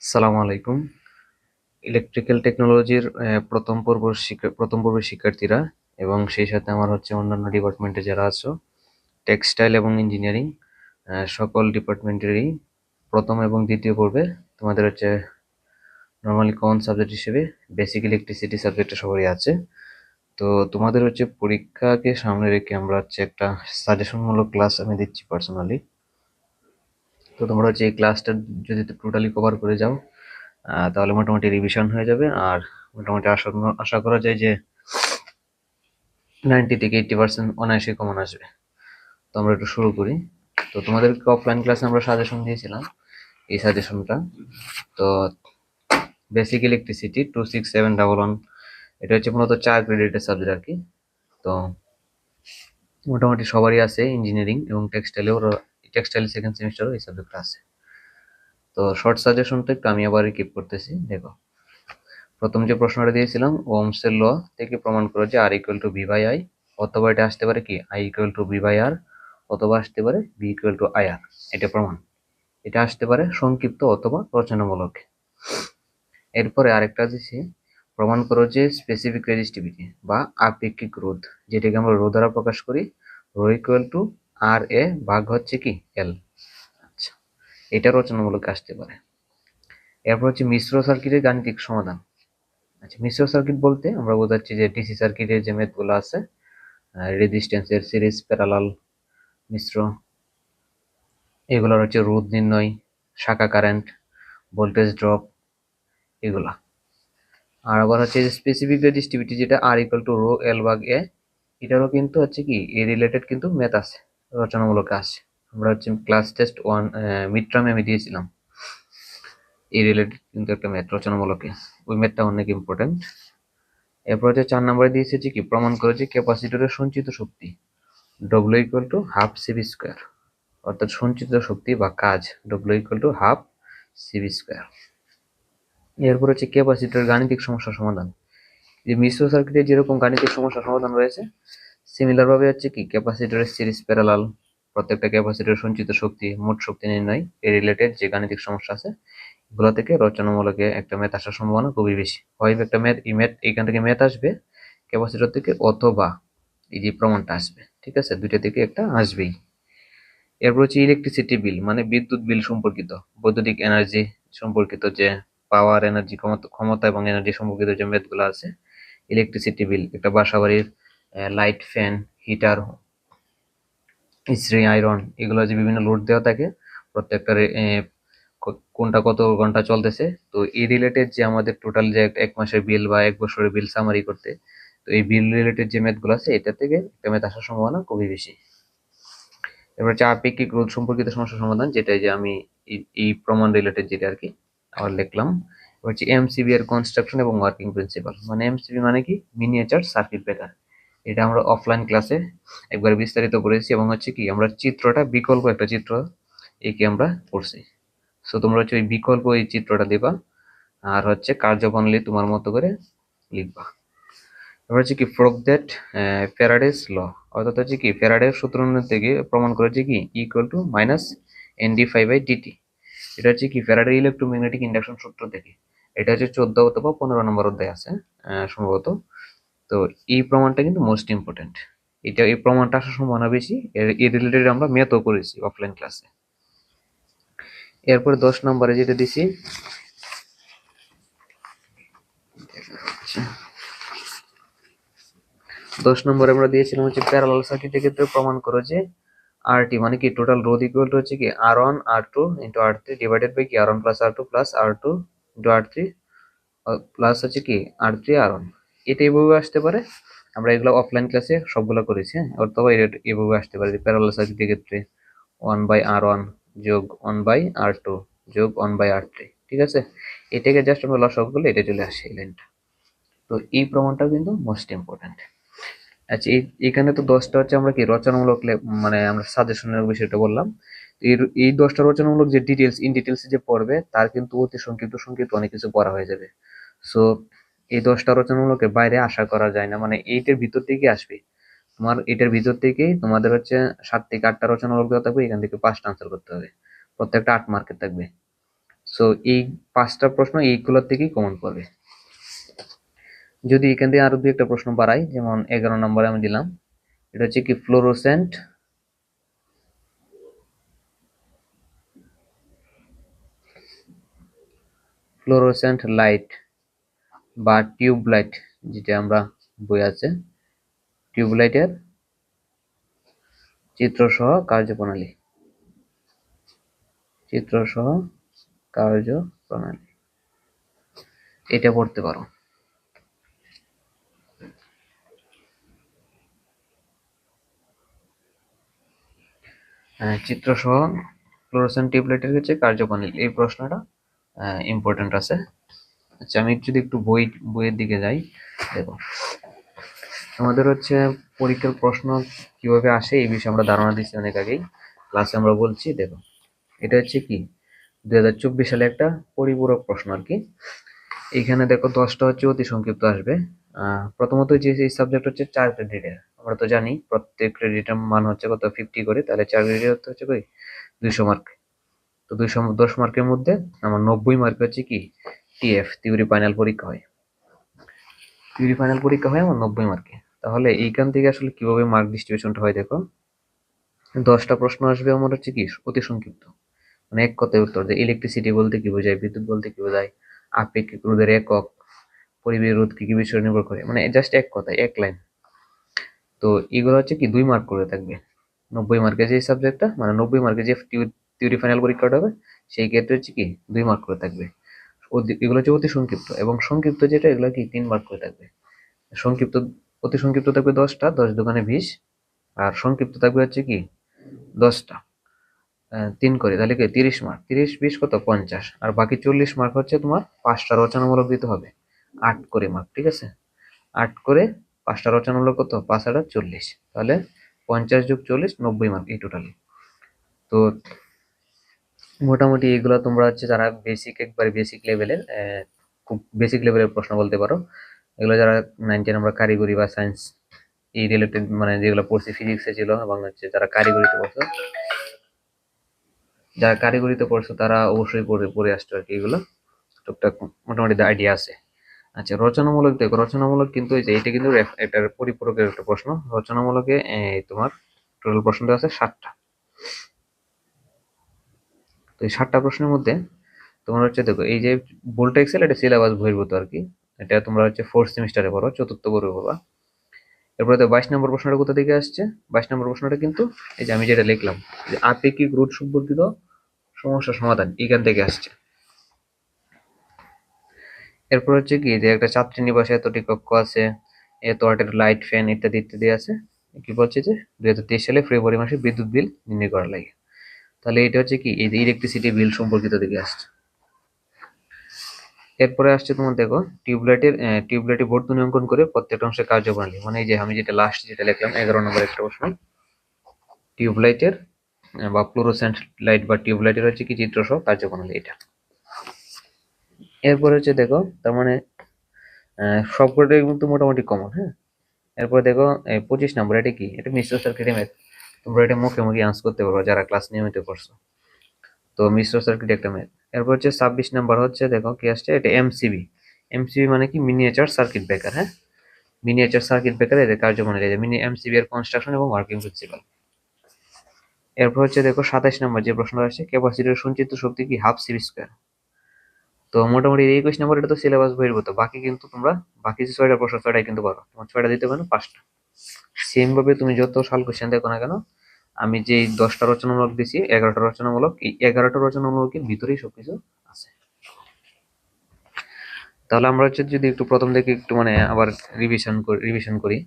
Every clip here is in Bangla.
আসসালামু আলাইকুম। ইলেকট্রিক্যাল টেকনোলজির প্রথম পর্বের শিক্ষার্থীরা এবং সেই সাথে আমার হচ্ছে অন্যান্য ডিপার্টমেন্টে যারা আছো, টেক্সটাইল এবং ইঞ্জিনিয়ারিং সকল ডিপার্টমেন্টেরই প্রথম এবং দ্বিতীয় পর্বে তোমাদের হচ্ছে নর্মালি কমন সাবজেক্ট হিসেবে বেসিক ইলেকট্রিসিটি সাবজেক্টটা সবারই আছে। তো তোমাদের হচ্ছে পরীক্ষাকে সামনে রেখে আমরা হচ্ছে একটা সাজেশনমূলক ক্লাস আমি দিচ্ছি পার্সোনালি। তো তোমরা হচ্ছে এই ক্লাসটা যদি টোটালি কভার করে যাও তাহলে মোটামুটি রিভিশন হয়ে যাবে। আর মোটামুটি আশা করা যায় যে 90 থেকে 80% অনায়াসে কমন আসবে। তো আমরা একটু শুরু করি। তো তোমাদেরকে অফলাইন ক্লাসে আমরা সাজেশন দিয়েছিলাম, এই সাজেশনটা। তো বেসিক ইলেকট্রিসিটি 26711, এটা হচ্ছে মূলত 4 ক্রেডিটের সাবজেক্ট আর কি। তো মোটামুটি সবারই আছে, ইঞ্জিনিয়ারিং এবং টেক্সটাইল সেকেন্ড সেমিস্টারও এই সাবজেক্টটা আছে। তো শর্ট সাজেশনটা একটু আমি আবার রিপিট করতেছি, দেখো। প্রথম যে প্রশ্নটা দিয়েছিলাম, ওহমসের ল থেকে প্রমাণ করো যে R equal to V by I, অথবা এটা আসতে পারে কি I equal to V by R, অথবা আসতে পারে V equal to I R. এটা প্রমাণ। এটা আসতে পারে সংক্ষিপ্ত অথবা রচনামূলক। এরপরে আরেকটা দিচ্ছি, প্রমাণ করো যে স্পেসিফিক রেজিস্টিভিটি বা আপেক্ষিক রোধ, যেটাকে আমরা রো দ্বারা প্রকাশ করি, রো ইকুয়াল টু আর এ ভাগ হচ্ছে কি এল। আচ্ছা, এটা রচনামূলক আসতে পারে। এরপর হচ্ছে মিশ্র সার্কিটের গাণিতিক সমাধান। আচ্ছা, মিশ্র সার্কিট বলতে আমরা বোঝাচ্ছি যে ডিসি সার্কিটের যে মেথগুলো আছে, রেজিস্ট্যান্সের সিরিজ, প্যারালাল, মিশ্র, এগুলোর হচ্ছে রোধ নির্ণয়, শাখা কারেন্ট, ভোল্টেজ ড্রপ, এগুলা। আর আবার হচ্ছে যে স্পেসিফিক রেজিস্টিভিটি, যেটা আর ইকুয়াল টু রো এল ভাগ এ, এটারও কিন্তু হচ্ছে কি এ রিলেটেড কিন্তু ম্যাথ আছে, রচনামূলক আছে। আমরা হচ্ছে ক্লাস টেস্ট 1 মিড টার্মে আমি দিয়েছিলাম, এই রিলেটেড কিন্তু একটা ম্যাথ রচনামূলকে, ওই ম্যাথটা অনেক ইম্পর্টেন্ট। এরপর হচ্ছে 4 নম্বরে দিয়েছে হচ্ছে কি প্রমাণ করে যে ক্যাপাসিটরের সঞ্চিত শক্তি W equal to half CV square, অর্থাৎ সঞ্চিত শক্তি বা কাজ W equal to half CV square. এরপর হচ্ছে ক্যাপাসিটরের গাণিতিক সমস্যার সমাধান। যে মিশ্র সার্কিটে যেরকম গাণিতিক সমস্যার সমাধান রয়েছে, সিমিলার ভাবে হচ্ছে কি ক্যাপাসিটরের সিরিজ, প্যারালাল, প্রত্যেকটা ক্যাপাসিটরের সঞ্চিত শক্তি, মোট শক্তি নির্ণয়, এই রিলেটেড যে গাণিতিক সমস্যা আছে, এগুলো থেকে রচনামূলকে একটা ম্যাথ আসার সম্ভাবনা খুবই বেশি। হয় একটা ম্যাথ, এই ম্যাথ এখান থেকে ম্যাথ আসবে ক্যাপাসিটর থেকে, অথবা এই যে প্রমাণটা আসবে। ঠিক আছে, দুইটা থেকে একটা আসবেই। এরপর হচ্ছে ইলেকট্রিসিটি বিল, মানে বিদ্যুৎ বিল সম্পর্কিত, বৈদ্যুতিক এনার্জি সম্পর্কিত যে পাওয়ার, এনার্জি, ক্ষমতা এবং এনার্জি সম্পর্কিত যে ম্যাথগুলো আছে। ইলেকট্রিসিটি বিল, একটা বাসাবাড়ির লাইট, ফ্যান, হিটার, ইস্ত্রি, আয়রন, এগুলো যে বিভিন্ন লোড দেওয়া থাকে, প্রত্যেকটা কোনটা কত ঘন্টা চলতেছে, তো এই রিলেটেড যে আমাদের টোটাল যে এক মাসের বিল বা এক বছরের বিল সামারি করতে, তো এই বিল রিলেটেড যে ম্যাথগুলো আছে, এটা থেকে একটা ম্যাথ আসার সম্ভাবনা খুবই বেশি। এবার হচ্ছে আপেক্ষিক রোধ সম্পর্কিত সমস্যা সমাধান, যেটা যে আমি এই প্রমাণ রিলেটেড যেটা আর কি আবার লিখলাম। এবার হচ্ছে এমসিবি এর কনস্ট্রাকশন এবং ওয়ার্কিং প্রিন্সিপাল, মানে এমসিবি মানে কি মিনিয়েচার সার্কিট ব্রেকার। এটা আমরা অফলাইন ক্লাসে একবার বিস্তারিত করেছি, এবং হচ্ছে কি আমরা চিত্রটা, বিকল্প একটা চিত্র এঁকে আমরা করছি। সো তোমরা হচ্ছে ওই বিকল্প এই চিত্রটা দিবা, আর হচ্ছে কার্যপ্রণালী তোমার মতো করে লিখবা। এবার হচ্ছে কি প্রুভ দ্যাট ফ্যারাডেস ল, অর্থাৎ হচ্ছে কি ফ্যারাডের সূত্র থেকে প্রমাণ করেছে কি ইকুয়াল টু মাইনাস NdΦ/dt। এটা হচ্ছে কি ফ্যারাডের ইলেকট্রোম্যাগনেটিক ইন্ডাকশন সূত্র থেকে। এটা হচ্ছে 14 অথবা 15 নম্বর অধ্যায় আছে সম্ভবত। তো এই প্রমাণটা কিন্তু মোস্ট ইম্পর্টেন্ট। এই প্রমাণটা আসার সম্ভাবনা বেশি। এর রিলেটেড আমরা ম্যাথও করেছি অফলাইন ক্লাসে। এরপরে 10 নম্বরে যেটা দিছি, 10 নম্বরে আমরা দিয়েছিলাম হচ্ছে প্যারালাল সার্কিটের ক্ষেত্রে প্রমাণ করো যে আরটি মানে কি টোটাল রোধ ইকুয়াল টু হচ্ছে কি R1 R2 into R3 divided by কি R1 plus R2 plus R2 into R3 plus হচ্ছে কি R3 R1। এটা এভাবে আসতে পারে, আমরা এগুলো অফলাইন ক্লাসে সবগুলো করেছি। হ্যাঁ, অথবা এভাবে আসতে পারে যে প্যারালাল সার্কিটের ক্ষেত্রে 1/R1 যোগ 1/R2 যোগ 1/R3। ঠিক আছে, এটাকে জাস্ট আমরা লসাগু করলে এটা চলে আসে, এই লাইনটা। তো এই প্রমাণটা কিন্তু মোস্ট ইম্পর্টেন্ট। আচ্ছা, এখানে তো 10টা হচ্ছে আমরা কি রচনামূলক মানে আমরা সাজেশনের বিষয়টা বললাম। এই 10টা রচনামূলক যে ডিটেলস, ইন ডিটেলস যে পড়বে, তার কিন্তু অতি সংক্ষিপ্ত সংক্ষিপ্ত অনেক কিছু পড়া হয়ে যাবে। সো এই 10টা রচনামূলকের বাইরে আশা করা যায় না, মানে এইটার ভিতর থেকে আসবে। তোমার এটার ভিতর থেকেই তোমাদের হচ্ছে 7 থেকে 8টা রচনামূলক দেওয়া থাকবে, এখান থেকে 5টা আনসার করতে হবে, প্রত্যেকটা 8 মার্কের থাকবে। সো এই 5টা প্রশ্ন এইগুলোর থেকেই কমন পড়বে। যদি এখান থেকে আরো 2-একটা প্রশ্ন বাড়াই, যেমন 11 নম্বরে আমি দিলাম, এটা হচ্ছে কি ফ্লোরোসেন্ট লাইট বা টিউব লাইট, যেটা আমরা বই আছে, টিউব লাইটের চিত্রসহ কার্যপ্রণালী, চিত্রসহ কার্যপ্রণালী, এটা পড়তে পারো। চিত্রসহ ফ্লোরোসেন্ট টিউব লাইটের হচ্ছে কার্যপ্রণালী, এই প্রশ্নটা ইম্পর্টেন্ট আছে। আচ্ছা, আমি যদি একটু বইয়ের দিকে যাই, দেখো আমাদের হচ্ছে পরীক্ষার প্রশ্ন কিভাবে আসে এই বিষয়ে আমরা ধারণা দিচ্ছি অনেক আগেই, ক্লাসে আমরা বলছি। দেখো এটা হচ্ছে কি 2024 সালে একটা পরিপূরক প্রশ্ন আর কি। এখানে দেখো 10টা হচ্ছে অতি সংক্ষিপ্ত আসবে। প্রথমত যে এই সাবজেক্ট হচ্ছে 4 ক্রেডিটের, আমরা তো জানি প্রত্যেক ক্রেডিটের মান হচ্ছে কত 50 করে, তাহলে 4 ক্রেডিট হচ্ছে কই 200 মার্ক। তো 210 মার্কের মধ্যে আমার 90 মার্ক হচ্ছে কি টিএফ, থিওরি ফাইনাল পরীক্ষা হয়। থিওরি ফাইনাল পরীক্ষা হয় আমার 90 মার্কে। তাহলে এইখান থেকে আসলে কিভাবে মার্ক ডিস্ট্রিবিউশনটা হয় দেখো, 10টা প্রশ্ন আসবে আমার হচ্ছে কি অতি সংক্ষিপ্ত, মানে এক কথায় উত্তর, যে ইলেকট্রিসিটি বলতে কি বোঝায়, বিদ্যুৎ বলতে কি বোঝায়, আপেক্ষিক রোধের একক, পরিবেশ রোধ কি কি বিষয় নির্ভর করে, মানে জাস্ট এক কথায় এক লাইন। তো এগুলো হচ্ছে কি 2 মার্ক করে থাকবে। 90 মার্কের যে সাবজেক্টটা, মানে 90 মার্কের যে থিওরি ফাইনাল পরীক্ষাটা হবে, সেই ক্ষেত্রে হচ্ছে কি 2 মার্ক করে থাকবে। এগুলো হচ্ছে অতি সংক্ষিপ্ত, এবং সংক্ষিপ্ত যেটা এগুলো কি 3 মার্ক করে থাকবে। সংক্ষিপ্ত, অতি সংক্ষিপ্ত থাকবে 10টা, 10 দোকানে 20, আর সংক্ষিপ্ত থাকবে হচ্ছে কি 10টা, 3 করে, তাহলে কি 30 মার্ক, 30 20 কত 50, আর বাকি 40 মার্ক হচ্ছে তোমার 5টা রচনামূলক দিতে হবে, 8 করে মার্ক, ঠিক আছে। 8 করে 5টা রচনামূলক কত 5 8 40, তাহলে 50 যোগ 40 90 মার্ক এই টোটালি। তো মোটামুটি এগুলো তোমরা হচ্ছে যারা বেসিক, একবারে বেসিক লেভেলের, খুব বেসিক লেভেলের প্রশ্ন বলতে পারো, এগুলো যারা 9 10 আমরা কারিগরি বা সায়েন্স এই রিলেটেড, মানে যেগুলো পড়ছি ফিজিক্সে ছিল, এবং হচ্ছে যারা কারিগরিতে পড়ছো, যারা কারিগরিতে পড়ছো তারা অবশ্যই পড়ে পড়ে আসছো আর কি, এগুলো টুকটাক মোটামুটি আইডিয়া আছে। আচ্ছা, রচনামূলক দেখো, রচনামূলক কিন্তু এই যে এটা কিন্তু এটার পরিপূরকের একটা প্রশ্ন। রচনামূলকে তোমার টোটাল প্রশ্ন দেওয়া আছে 7টা। তো এই 7টা প্রশ্নের মধ্যে তোমার হচ্ছে দেখো, এই যে ভোল্টা এক্সেল, এটা সিলেবাস বহির্ভূত আর কি, এটা তোমরা হচ্ছে 4th সেমিস্টারে পড়ো, চতুর্থ পর্বে পড়বা। এরপরে 22 নম্বর প্রশ্নটা কোথা থেকে আসছে, 22 নম্বর প্রশ্নটা কিন্তু এই যে আমি যেটা লিখলাম, যে আপেক্ষিক রোধ সম্পর্কিত সমস্যা সমাধান, এখান থেকে আসছে। এরপর হচ্ছে কি যে একটা ছাত্রী নিবাসে এতটি কক্ষ আছে, এত ওয়াটের লাইট, ফ্যান ইত্যাদি ইত্যাদি আছে, কি বলছে যে 2023 সালে ফেব্রুয়ারি মাসে বিদ্যুৎ বিল নির্ণয় করা লাগে। তাহলে এটা হচ্ছে কি এই যে ইলেকট্রিসিটি বিল সম্পর্কিত দিকে আসছে। এরপরে আসছে তোমার দেখো টিউবলাইটের বর্তনী অঙ্কন করে প্রত্যেকটা অংশের কার্যপ্রণালী, মানে এই যে আমি যেটা লাস্ট যেটা লিখলাম 11 নম্বর একটা প্রশ্ন, টিউবলাইটের বা ফ্লোরোসেন্ট লাইট বা টিউবলাইটের হচ্ছে কি চিত্রসহ কার্যপ্রণালী এটা। এরপরে হচ্ছে দেখো, তার মানে সবকটাই কিন্তু মোটামুটি কমন, হ্যাঁ। এরপর দেখো 25 নম্বর, এটা কি, এটা মিশ্র সার্কিট ম্যাথ, তোমরা এটা মুখে মুখে আনসার করতে পারো যারা ক্লাস নিয়মিত করছো। তো মিশ্র সার্কিট একটা ম্যাথ। এরপর হচ্ছে 26 নাম্বার হচ্ছে দেখো কি আসছে, এটা এমসিবি। এমসিবি মানে কি মিনিয়েচার সার্কিট ব্রেকার, হ্যাঁ, মিনিয়েচার সার্কিট ব্রেকার এর কার্যপ্রণালী, মিনি এমসিবি এর কনস্ট্রাকশন এবং ওয়ার্কিং প্রিন্সিপাল। এরপর হচ্ছে দেখো 27 নম্বর যে প্রশ্ন আসছে, ক্যাপাসিটরের সঞ্চিত শক্তি কি হাফ সিভি স্কয়ার। তো মোটামুটি 21 নম্বর এটা তো সিলেবাস বহির্ভূত, বাকি কিন্তু তোমরা বাকি যে 6টা প্রশ্ন 6টাই কিন্তু পারো, তোমার 6টা দিতে পারো 5টা। সেম ভাবে তুমি যত সাল কোশ্চেন দেখো না কেন, আমি যে 10টা রচনামূলক দিছি, 11টা রচনামূলক, এই 11টা রচনামূলকের ভিতরেই সবকিছু আছে। তাহলে আমরা হচ্ছে যদি একটু প্রথম থেকে একটু মানে আবার রিভিশন করি,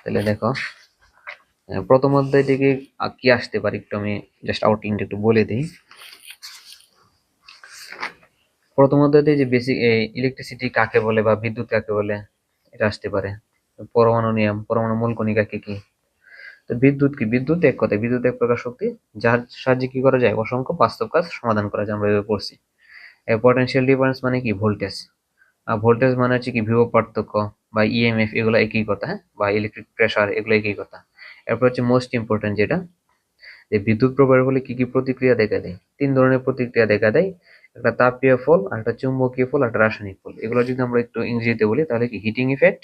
তাহলে দেখো প্রথম অধ্যায় থেকে কি আসতে পারে একটু আমি জাস্ট আউটলাইনটা একটু বলে দিই। প্রথম অধ্যায়তে যে বেসিক ইলেকট্রিসিটি কাকে বলে বা বিদ্যুৎ কাকে বলে এটা আসতে পারে, পরমাণু নিয়ম, পরমাণু মূল কণিকা কি কি। তো বিদ্যুৎ কি, বিদ্যুৎ এক কথায় বিদ্যুৎ এক প্রকার শক্তি যার সাহায্যে কি করা যায় অসংখ্য বাস্তব কাজ সমাধান করা যায়, আমরা এভাবে পড়ছি। পটেনশিয়াল ডিফারেন্স মানে কি ভোল্টেজ, আর ভোল্টেজ মানে হচ্ছে কি বিভব পার্থক্য বা ইএমএফ, এগুলো একই কথা, হ্যাঁ, বা ইলেকট্রিক প্রেসার, এগুলো একই কথা। এরপর হচ্ছে মোস্ট ইম্পর্টেন্ট যেটা, যে বিদ্যুৎ প্রবাহের ফলে কি কি প্রতিক্রিয়া দেখা দেয়, 3 ধরনের প্রতিক্রিয়া দেখা দেয়। একটা তাপীয় ফল, আর একটা চুম্বকীয় ফল, আর একটা রাসায়নিক ফল। এগুলো যদি আমরা একটু ইংরেজিতে বলি তাহলে কি হিটিং ইফেক্ট,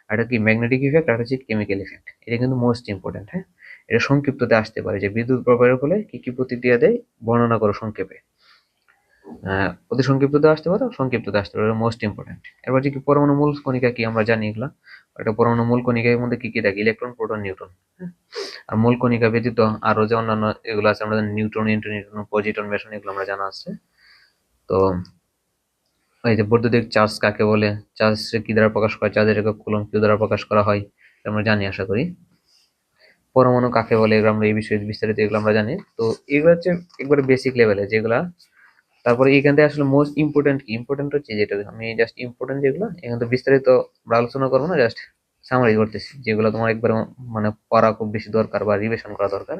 আর একটা কি ম্যাগনেটিক ইফেক্ট, আর হচ্ছে কেমিক্যাল ইফেক্ট। এটা কিন্তু মোস্ট ইম্পর্টেন্ট। হ্যাঁ, এটা সংক্ষিপ্ততে আসতে পারে যে বিদ্যুৎ প্রবাহের ফলে কি কি প্রতিক্রিয়া দেয়, বর্ণনা করো সংক্ষেপে। অতি সংক্ষিপ্ততে আসতে পারে, সংক্ষিপ্ততে আসতে পারে, মোস্ট ইম্পর্টেন্ট। এরপর যে কি পরমাণু মূল কণিকা কি আমরা জানি এগুলা। একটা পরমাণু মূল কণিকার মধ্যে কি কি থাকে, ইলেকট্রন, প্রোটন, নিউট্রন। হ্যাঁ, আর মূল কণিকা ব্যতীত আরো যে অন্যান্য এগুলো আছে আমরা জানি, নিউট্রন, ইন্টারনিউট্রন, পজিট্রন, মেসন, এগুলো আমরা জানা আছে। তো এই যে বৈদ্যুতিক চার্জ কাকে বলে, চার্জ কি দ্বারা প্রকাশ করা হয়, চার্জের একক কুলম্ব, কিউ দ্বারা প্রকাশ করা হয়, এটা আমরা জানি আশা করি। পরমাণু কাকে বলে, এগুলো আমরা এই বিষয়ে বিস্তারিত এগুলো আমরা জানি। তো এগুলো হচ্ছে একবারে বেসিক লেভেলে যেগুলা। তারপরে এখান থেকে আসলে মোস্ট ইম্পর্টেন্ট কি, ইম্পর্টেন্ট হচ্ছে যেটা আমি জাস্ট ইম্পর্টেন্ট যেগুলো, এখান থেকে বিস্তারিত আমরা আলোচনা করবো না, জাস্ট সামারি করতেছি যেগুলো তোমার একবার মানে পড়া খুব বেশি দরকার বা রিভিশন করা দরকার।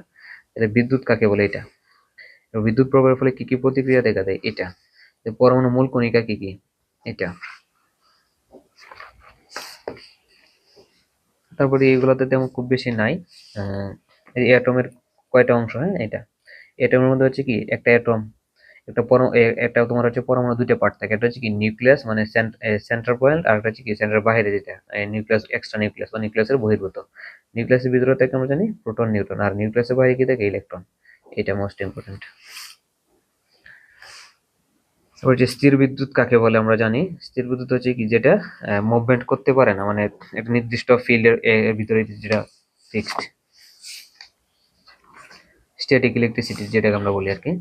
তাহলে বিদ্যুৎ কাকে বলে এটা, এবং বিদ্যুৎ প্রবাহের ফলে কি কি প্রতিক্রিয়া দেখা দেয় এটা, পরমাণু মূল কণিকা কি কি এটা। তারপরে এগুলোতে তেমন খুব বেশি নাই। এই অ্যাটমের কয়টা অংশ, হ্যাঁ এটা অ্যাটমের মধ্যে হচ্ছে কি একটা অ্যাটম, একটা তোমার হচ্ছে পরমাণু দুইটা পার্ট থাকে, একটা হচ্ছে কি নিউক্লিয়াস মানে সেন্টার পয়েন্ট, আর একটা হচ্ছে কি সেন্টার বাইরে যেটা নিউক্লিয়াস, এক্সট্রা নিউক্লিয়াস বা নিউক্লিয়াসের বহির্ভূত। নিউক্লিয়াসের ভিতরে থাকে আমরা জানি প্রোটন, নিউট্রন, আর নিউক্লিয়াসের বাইরে কি থাকে ইলেকট্রন। এটা মোস্ট ইম্পর্টেন্ট। তারপর যে স্থির বিদ্যুৎ কাকে বলে আমরা জানি, স্থির বিদ্যুৎ হচ্ছে কি যেটা মুভমেন্ট করতে পারে না, মানে একটা নির্দিষ্ট ফিল্ডের ভিতরে যেটা ফিক্সড। স্ট্যাটিক ইলেকট্রিসিটি যেটাকে আমরা বলি আর কি।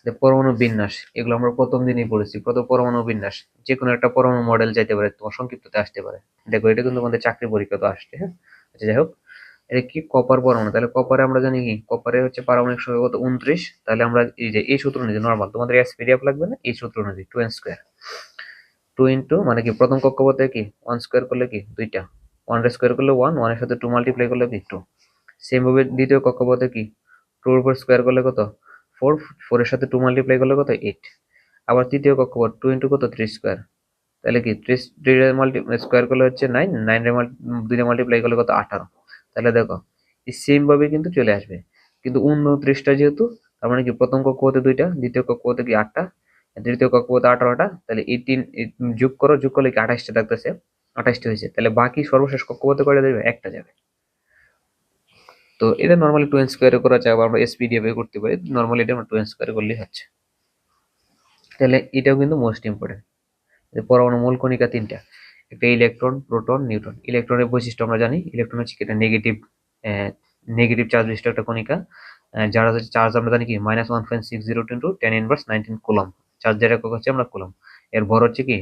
যে পরমাণু বিন্যাস, এগুলো আমরা প্রথম দিনই পড়েছি, পরমাণু বিন্যাস যে কোনো একটা পরমাণু মডেল চাইতে পারে, তোমার সংক্ষিপ্ততে আসতে পারে। দেখো এটা কিন্তু আমাদের চাকরি পরীক্ষা তো আসছে। হ্যাঁ, আচ্ছা যাই হোক, এটা কি কপার পরমাণু, তাহলে কপারে আমরা জানি কি, কপারে হচ্ছে পারমাণবিক সংখ্যা কত 29। তাহলে আমরা এই যে এই সূত্র অনুযায়ী নর্মাল, তোমাদের এসপিডিএফ লাগবে না, এই সূত্র অনুযায়ী 2n², 2 ইন্টু মানে কি প্রথম কক্ষপথে কি 1² করলে কি দুইটা, 1 স্কোয়ার করলে 1, 1 এর সাথে 2 মাল্টিপ্লাই করলে কি 2। সেম ভাবে দ্বিতীয় কক্ষপথে কি 2 এর উপর স্কোয়ার করলে কত 4, 4 এর সাথে 2 মাল্টিপ্লাই করলে কত 8। আবার তৃতীয় কক্ষপথ 2 ইন্টু কত 3², তাহলে কি 3 এর স্কোয়ার করলে হচ্ছে 9, 9 এর 2 দিয়ে মাল্টিপ্লাই করলে কত 18। তাহলে দেখো এই সেম ভাবে কিন্তু চলে আসবে, কিন্তু 29টা যেহেতু, তার মানে কি প্রথম কক্ষপথে 2টা, দ্বিতীয় কক্ষপথে কি 8টা, তৃতীয় কক্ষপথে 18টা, তাহলে 18 যোগ করো, যোগ করলে কি 28টা থাকতেছে, 28টা হয়েছে। তাহলে বাকি সর্বশেষ কক্ষপথে কয়টা যাবে, একটা যাবে। তো এটা নর্মালি 2n² করা যায়, বা আমরা এসপিডিএফ এ করতে পারি, নর্মালি এটা আমরা 2n² করলেই হচ্ছে। তাহলে এটাও কিন্তু মোস্ট ইম্পর্টেন্ট। পরমাণু মূল কণিকা তিনটা, একটা ইলেকট্রন, প্রোটন, নিউট্রন। ইলেকট্রনের বৈশিষ্ট্য আমরা জানি, ইলেকট্রন হচ্ছে এটা নেগেটিভ, নেগেটিভ চার্জ বিশিষ্ট একটা কণিকা। যার হচ্ছে চার্জ আমরা জানি কি -1.602 × 10⁻19 কুলম্ব। চার্জের একক হচ্ছে আমরা কুলম্ব। এর ভর হচ্ছে কি,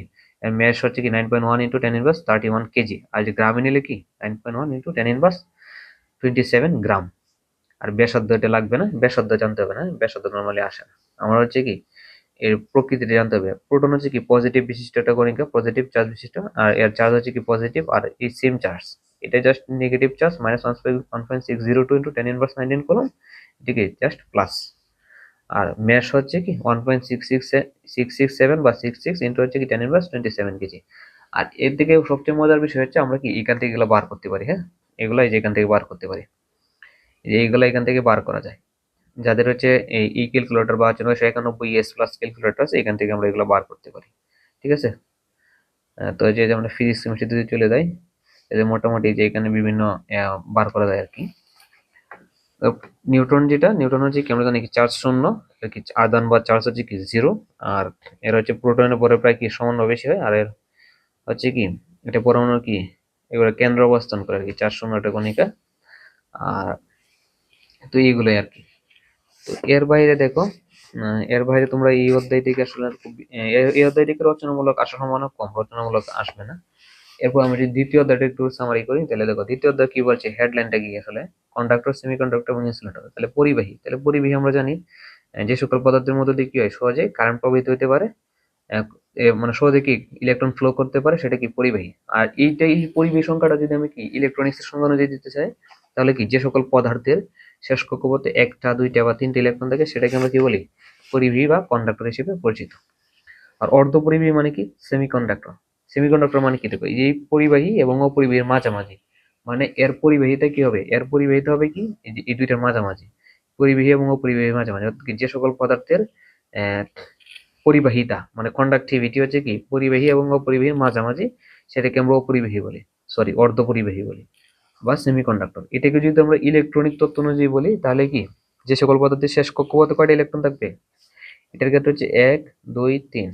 এর ম্যাস হচ্ছে কি 9.1 × 10⁻31 কেজি। আর যে গ্রামে নিলে কি 9.1 × 10⁻27 গ্রাম। আর ব্যাসার্ধ এটা লাগবে না, ব্যাসার্ধ জানতে হবে না, ব্যাসার্ধ নর্মালি আসে না। আমরা হচ্ছে কি এর প্রকৃতিটা জানতে হবে। প্রোটন হচ্ছে কি পজিটিভ বিশিষ্ট একটা কণিকা, পজিটিভ চার্জ বিশিষ্ট, আর এর চার্জ হচ্ছে কি পজিটিভ, আর এই সেম চার্জ এটা জাস্ট নেগেটিভ চার্জ -1.602 × 10⁻19 কুলম্ব, এটিকে জাস্ট প্লাস। আর ম্যাস হচ্ছে কি 1.667 বা 66 ইন্টু হচ্ছে কি 10⁻27 কেজি। আর এর দিকে সবচেয়ে মজার বিষয় হচ্ছে আমরা কি এখান থেকে এগুলো বার করতে পারি। হ্যাঁ, এগুলো এই যে এখান থেকে বার করতে পারি, এই যে এইগুলো এখান থেকে বার করা যায়। যাদের হচ্ছে এই ক্যালকুলেটর বা 991 S+ ক্যালকুলেটর আছে, এখান থেকে আমরা এগুলো বার করতে পারি। ঠিক আছে। তো এই যে আমরা ফিজিক্স কেমিস্ট্রিতে চলে যাই, এই যে মোটামুটি যে এখানে বিভিন্ন বার করা যায় আর কি। নিউট্রন যেটা, নিউট্রন হচ্ছে কি আমরা জানি কি চার্জ শূন্য, আর কি আদান বা চার্জ হচ্ছে কি 0। আর এর হচ্ছে প্রোটনের পরে প্রায় কি সামান্য বেশি হয়, আর এর হচ্ছে কি এটা পরমাণু কি এগুলো কেন্দ্র অবস্থান করে আর কি, চার্জ শূন্য একটা কণিকা। আর তো এইগুলোই আর কি। তো এর বাইরে দেখো, এর বাইরে তোমরা এই অধ্যায় থেকে আসলে খুব এই অধ্যায় থেকে রচনামূলক আসার সম্ভাবনা কম, রচনামূলক আসবে না। এরপর আমি যদি দ্বিতীয় অধ্যায়টা একটু সামারি করি, তাহলে দেখো দ্বিতীয় অধ্যায় কি বলছে, হেডলাইনটা কি আসলে, কন্ডাক্টর, সেমিকন্ডাক্টর এবং ইনসুলেটর। তাহলে পরিবাহী, তাহলে পরিবাহী আমরা জানি যে সকল পদার্থের মধ্যে দিয়ে কি হয় সহজে কারেন্ট প্রবাহিত হতে পারে, মানে সহজে কি ইলেকট্রন ফ্লো করতে পারে, সেটা কি পরিবাহী। আর এই পরিবাহী সংখ্যাটা যদি আমি কি ইলেকট্রনিক্স এর সংখ্যা অনুযায়ী দিতে চাই, তাহলে কি যে সকল পদার্থের শেষ কক্ষপথে একটা, দুইটা বা তিনটা ইলেকট্রন থাকে, সেটাকে আমরা কি বলি পরিবাহী বা কন্ডাক্টর হিসেবে পরিচিত। আর অর্ধপরিবাহী মানে কি সেমিকন্ডাক্টর। সেমিকন্ডাক্টর মানে কি, দেখো এই পরিবাহী এবং অপরিবাহীর মাঝামাঝি, মানে এর পরিবাহিতা কি হবে, এর পরিবাহিতা হবে কি এই যে এই দুইটার মাঝামাঝি, পরিবাহী এবং অপরিবাহীর মাঝামাঝি, অর্থাৎ যে সকল পদার্থের পরিবাহিতা মানে কন্ডাক্টিভিটি হচ্ছে কি পরিবাহী এবং অপরিবাহীর মাঝামাঝি, সেটাকে আমরা অপরিবাহী বলি, সরি অর্ধপরিবাহী বলি বা সেমিকন্ডাক্টর। এটাকে যদি আমরা ইলেকট্রনিক তত্ত্ব অনুযায়ী বলি তাহলে কি, যে সকল পদার্থের শেষ কক্ষপথে কয়টা ইলেকট্রন থাকবে, এটার ক্ষেত্রে হচ্ছে 1 2 3,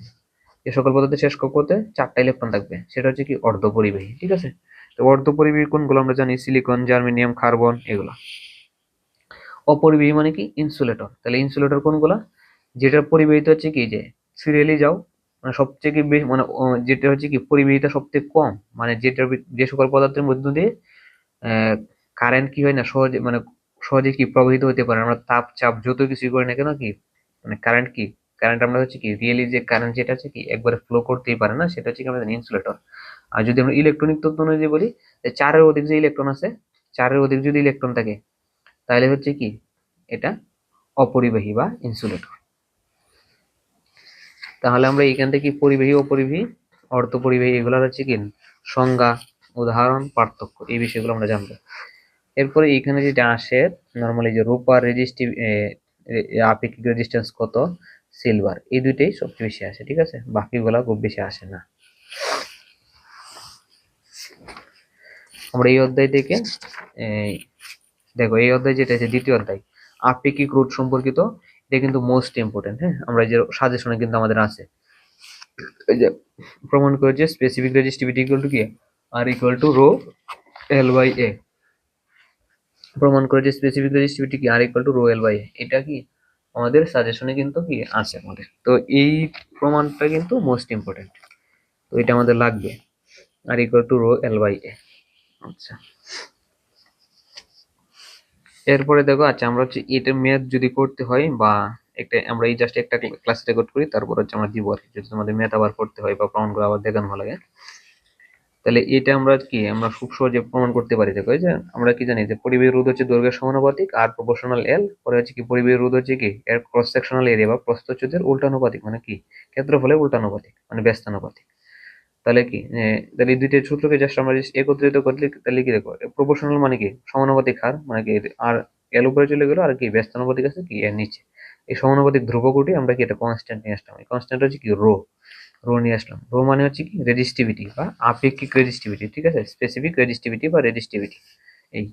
যে সকল পদার্থের শেষ কক্ষপথে 4টা ইলেকট্রন থাকবে সেটা হচ্ছে কি অর্ধপরিবাহী। ঠিক আছে, তো অর্ধপরিবাহী কোনগুলো আমরা জানি, সিলিকন, জার্মেনিয়াম, কার্বন, এগুলো। অপরিবাহী মানে কি ইনসুলেটর, তাহলে ইনসুলেটর কোনগুলা, যেটার পরিবাহিতা হচ্ছে কি যে সিরিয়ালি যাও, মানে সবথেকে বেশি মানে যেটা হচ্ছে কি পরিবাহিতা সবথেকে কম, মানে যেটার যে সকল পদার্থের মধ্য দিয়ে কারেন্ট কি হয় না সহজে, মানে সহজে কি প্রবাহিত হতে পারে, আমরা তাপ চাপ যত কিছু করি না কেন কি, মানে কারেন্ট কি, কারেন্ট আমরা হচ্ছে কি রিয়েলি যে কারেন্ট যেটা আছে কি একবারে ফ্লো করতেই পারে না, সেটা হচ্ছে কি আমাদের ইনসুলেটর। আর যদি আমরা ইলেকট্রনিক তত্ত্ব অনুযায়ী বলি, চারের অধিক যে ইলেকট্রন আছে, চারের অধিক যদি ইলেকট্রন থাকে তাহলে হচ্ছে কি এটা অপরিবাহী বা ইনসুলেটর। তাহলে আমরা এখান থেকে পরিবাহী, অপরিবাহী, অর্ধপরিবাহী এগুলোর হচ্ছে কি সংজ্ঞা, উদাহরণ, পার্থক্য, এই বিষয়গুলো আমরা জানবো। এরপরে এখানে যেটা আসে নর্মালি যে রূপার রেজিস্টিভ আপেক্ষিক রেজিস্ট্যান্স কত, সিলভার, এই দুইটাই সবচেয়ে বেশি আসে। ঠিক আছে, বাকিগুলা খুব বেশি আসে না। আমরা এই অধ্যায় থেকে দেখো এই অধ্যায় যেটা আছে দ্বিতীয় অধ্যায় আপেক্ষিক রোধ সম্পর্কিত, এটা কিন্তু মোস্ট ইম্পর্টেন্ট। হ্যাঁ, আমরা যে সাজেশনে কিন্তু আমাদের আছে এই যে প্রমাণ করেছে স্পেসিফিক রেজিস্টিভিটি ইকুয়াল টু কি R equal to rho L by A, প্রমাণ করেছে স্পেসিফিক রেজিস্টিভিটি কি R equal to rho L by A, এটা কি আমাদের সাজেশনে কিন্তু কি আছে আমাদের। তো এই প্রমাণটা কিন্তু মোস্ট ইম্পর্টেন্ট, তো এটা আমাদের লাগবে R equal to rho L by A. আচ্ছা, এরপরে দেখো, আচ্ছা আমরা হচ্ছে এটা ম্যাথ যদি করতে হয় বা একটা আমরা এই জাস্ট একটা ক্লাস রেকর্ড করি, তারপর হচ্ছে আমরা দিব আর কি, যদি তোমাদের ম্যাথ আবার করতে হয় বা প্রমাণ করে আবার দেখানো ভালো লাগে, তাহলে এটা আমরা কি আমরা খুব সহজে প্রমাণ করতে পারি। দেখো যে আমরা কি জানি যে পরিবাহী রোধ হচ্ছে দৈর্ঘ্যের সমানুপাতিক আর প্রপোর্শনাল এল, পরে হচ্ছে কি পরিবাহী রোধ হচ্ছে কি এর ক্রস সেকশনাল এরিয়া বা প্রস্থচ্ছেদের উল্টানুপাতিক, মানে কি ক্ষেত্রফলের উল্টানুপাতিক মানে ব্যস্তানুপাতিক। তাহলে কি তাহলে এই দুইটা সূত্রকে জাস্ট আমরা একত্রিত করলে তাহলে কি দেখো, প্রপোর্শনাল মানে কি সমানুপাতিক হার, মানে কি আর এল উপরে চলে গেল আর কি ব্যস্তানুপাতিক আছে কি এর নিচে, এই সমানুপাতিক ধ্রুবকটি আমরা কি এটা কনস্ট্যান্ট নিয়ে আসলাম, এই কনস্ট্যান্ট হচ্ছে কি রো, রো নিয়ে আসলাম। রো মানে হচ্ছে কি রেজিস্টিভিটি বা আপেক্ষিক রেজিস্টিভিটি। ঠিক আছে, স্পেসিফিক রেজিস্টিভিটি বা রেজিস্টিভিটি এই।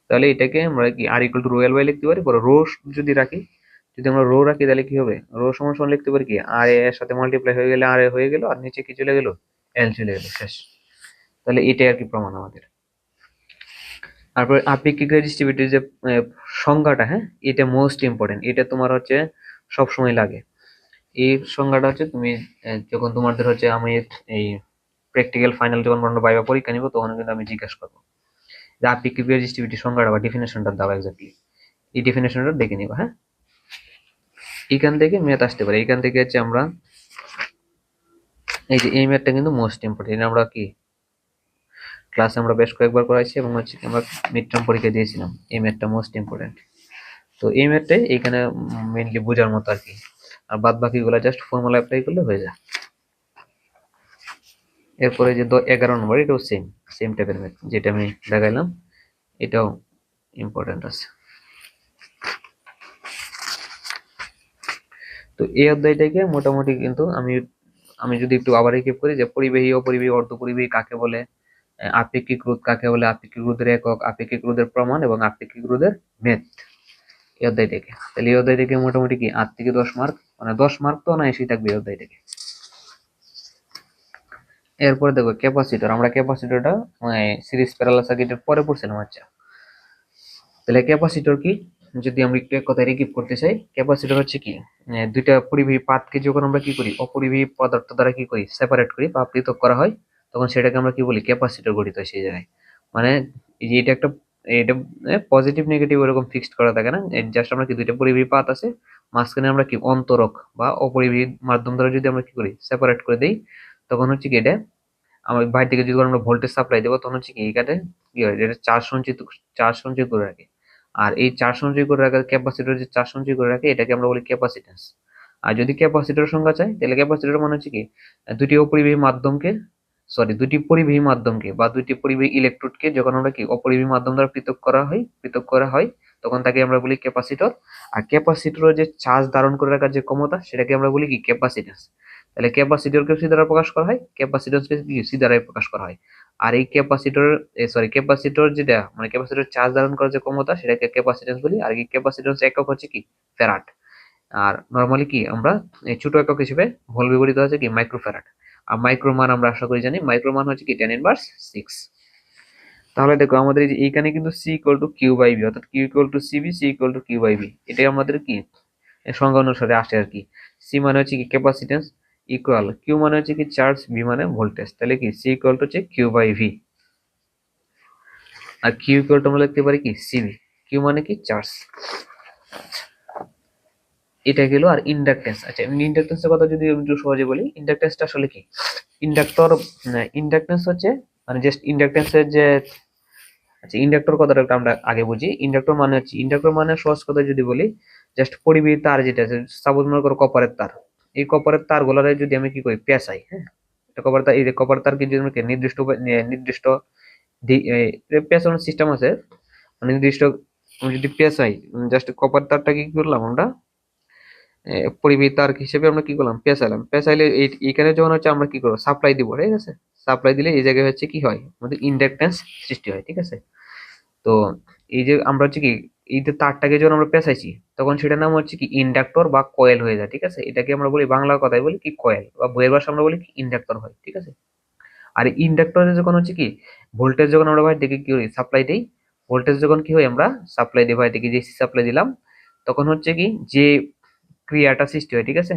তাহলে এটাকে আমরা কি R equal to rho L by লিখতে পারি, পরে রো যদি রাখি, যদি আমরা রো রাখি তাহলে কি হবে, রো সমান সমান লিখতে পারি কি আর এর সাথে মাল্টিপ্লাই হয়ে গেলে আর এ হয়ে গেল, আর নিচে কি চলে গেল এল চলে গেল, শেষ। তাহলে এটাই আর কি প্রমাণ আমাদের। তারপরে আপেক্ষিক রেজিস্টিভিটির যে সংজ্ঞাটা, হ্যাঁ এটা মোস্ট ইম্পর্টেন্ট, এটা তোমার হচ্ছে সব সময় লাগে। এই সংজ্ঞাটা হচ্ছে তুমি যখন তোমাদের হচ্ছে আমি এই প্র্যাকটিক্যাল ফাইনাল যখন আমরা ভাইবা পরীক্ষা নিব তখন কিন্তু আমি জিজ্ঞাসা করবো যে আপেক্ষিক রেজিস্টিভিটি সংজ্ঞাটা বা ডেফিনেশনটা দাও এক্স্যাক্টলি, এই ডেফিনেশনটা দেখে নিবা। হ্যাঁ, এখান থেকে ম্যাথ আসতে পারে, এখান থেকে হচ্ছে আমরা এই যে এই ম্যাথটা কিন্তু মোস্ট ইম্পর্টেন্ট, আমরা কি ক্লাসে আমরা বেশ কয়েকবার করাইছি এবং হচ্ছে আমরা মিড টার্ম পরীক্ষা দিয়েছিলাম, এই ম্যাথটা মোস্ট ইম্পর্টেন্ট। তো এই ম্যাথটাই এখানে মেইনলি বোঝার মতো আর কি, আর বাদ বাকিগুলো জাস্ট ফর্মুলা অ্যাপ্লাই করলে হয়ে যায়। এরপরে যে 11 নম্বর, এটাও সেম সেম টাইপের ম্যাথ যেটা আমি দেখাইলাম, এটাও ইম্পর্টেন্ট আছে। তো এই অধ্যায়টাকে মোটামুটি কিন্তু আমি আমি যদি একটু আবার রিক্যাপ করি যে পরিবাহী, অপরিবাহী, অর্ধপরিবাহী কাকে বলে, আপেক্ষিক রোধ কাকে বলে, আপেক্ষিক রোধের একক, আপেক্ষিক রোধের প্রমাণ এবং আপেক্ষিক রোধের ম্যাথ, এই অধ্যায় থেকে। তাহলে এই অধ্যায় থেকে মোটামুটি কি 8 থেকে 10 মার্ক, মানে 10 মার্ক তো অনায়াসই থাকবে এই অধ্যায় থেকে। এরপরে দেখো ক্যাপাসিটর, আমরা ক্যাপাসিটরটা সিরিজ প্যারালাল সার্কিটের পরে পড়ছিলাম। আচ্ছা, তাহলে ক্যাপাসিটর কি, যদি আমরা একটু এক কথায় রিকিপ করতে চাই, ক্যাপাসিটর হচ্ছে কি দুইটা পরিবাহী পাতকে যখন আমরা কি করি অপরিবাহী পদার্থ দ্বারা কি করি সেপারেট করি বা পৃথক করা হয়, তখন সেটাকে আমরা কি বলি ক্যাপাসিটর গঠিত হয় সেই জায়গায়। মানে এই যে এটা একটা, এটা পজিটিভ নেগেটিভ এরকম ফিক্সড করা থাকে না, জাস্ট আমরা কি দুইটা পরিবাহী পাত আছে, মাঝখানে আমরা কি অন্তরক বা অপরিবাহী মাধ্যম দ্বারা যদি আমরা কি করি সেপারেট করে দেই, তখন হচ্ছে কি এটা আমার বাইরে থেকে যদি আমরা ভোল্টেজ সাপ্লাই দেবো তখন হচ্ছে কি এখানে কি হয়, এটা চার্জ সঞ্চয় করে রাখে। আর এই চার্জ সঞ্চয় করে রাখার ক্যাপাসিটর যে চার্জ সঞ্চয় করে রাখে এটাকে আমরা বলি ক্যাপাসিট্যান্স। আর যদি ক্যাপাসিটর সংখ্যা চাই তাহলে ক্যাপাসিটর মানে হচ্ছে কি দুটি অপরিবাহী মাধ্যমকে, সরি দুটি পরিবাহী মাধ্যমকে বা দুটি পরিবাহী ইলেকট্রোডকে যখন আমরা কি অপরিবাহী মাধ্যম দ্বারা পৃথক করা হয় তখন তাকে আমরা বলি ক্যাপাসিটর। আর ক্যাপাসিটরের যে চার্জ ধারণ করে রাখার যে ক্ষমতা সেটাকে আমরা বলি কি ক্যাপাসিট্যান্স। তাহলে ক্যাপাসিটরকে সি দ্বারা প্রকাশ করা হয়, ক্যাপাসিট্যান্সকে কি সি দ্বারাই প্রকাশ করা হয়। আর এই ক্যাপাসিটর যেটা মানে ক্যাপাসিটর চার্জ ধারণ করার যে ক্ষমতা সেটাকে ক্যাপাসিট্যান্স বলি। আর এই ক্যাপাসিট্যান্স একক হচ্ছে কি ফ্যারাড। আর নরমালি কি আমরা এই ছোট একক হিসেবে ভোল বিপরীত হচ্ছে কি মাইক্রোফ্যারাড। আর মাইক্রো মান আমরা আশা করি জানি, মাইক্রো মান হচ্ছে কি 10⁻⁶। তাহলে দেখো আমাদের এই যে এইখানে কিন্তু C equal to Q by V, অর্থাৎ Q equal to CV, C equal to Q by V, এটাই আমাদের কি সংজ্ঞা অনুসারে আসে আর কি। সি মানে হচ্ছে কি ক্যাপাসিটেন্স, ইকুয়াল কিউ মানে হচ্ছে কি চার্জ, বি মানে ভোল্টেজ। তাহলে কি সি ইকুয়াল টু হচ্ছে কিউ বাই ভি। আর কিউ ইকুয়াল টু আমরা লিখতে পারি কি সিবি, কিউ মানে কি চার্জ। এটা গেল। আর ইন্ডাকটেন্স, আচ্ছা ইন্ডাকটেন্সের কথা যদি একটু সহজে বলি, ইন্ডাকটেন্সটা আসলে কি ইন্ডাক্টর, ইন্ডাকটেন্স হচ্ছে মানে জাস্ট ইন্ডাকটেন্সের যে, আচ্ছা ইন্ডাক্টর কথাটা একটু আমরা আগে বুঝি। ইন্ডাক্টর মানে হচ্ছে, ইন্ডাক্টর মানে সহজ কথা যদি বলি জাস্ট পরিবাহী তার যেটা আছে, সাপোজ মনে করো কপারের তার, এই কপারের তার গুলারে যদি আমি কি করি পেঁচাই, হ্যাঁ কপার তার, এই যে কপার তারকে যদি আমি নির্দিষ্ট পেঁচানোর সিস্টেম আছে, মানে নির্দিষ্ট আমি যদি পেঁচাই, জাস্ট কপার তারটাকে কি করলাম আমরা পরিবাহী তার হিসেবে আমরা কি করলাম পেঁচাইলাম, পেঁচাইলে এইখানে যখন হচ্ছে আমরা কি করবো সাপ্লাই দিব, ঠিক আছে। সাপ্লাই দিলে এই জায়গায় হচ্ছে কি হয় আমাদের ইন্ডাকটেন্স সৃষ্টি হয়, ঠিক আছে। তো এই যে আমরা হচ্ছে কি এই যে তারটাকে যখন আমরা পেঁচাইছি তখন সেটার নাম হচ্ছে কি ইন্ডাক্টর বা কয়েল হয়ে যায়, ঠিক আছে। এটাকে আমরা বলি বাংলা কথায় বলি কি কয়েল, বা বইয়ের ভাষা আমরা বলি কি ইন্ডাক্টর হয়, ঠিক আছে। আর ইন্ডাক্টরে যখন হচ্ছে কি ভোল্টেজ যখন আমরা বাইরে থেকে কি করি সাপ্লাই দিই, ভোল্টেজ যখন কি হয় আমরা সাপ্লাই দিই বাইরে থেকে, যে সাপ্লাই দিলাম তখন হচ্ছে কি যে ক্রিয়াটা সৃষ্টি হয়, ঠিক আছে,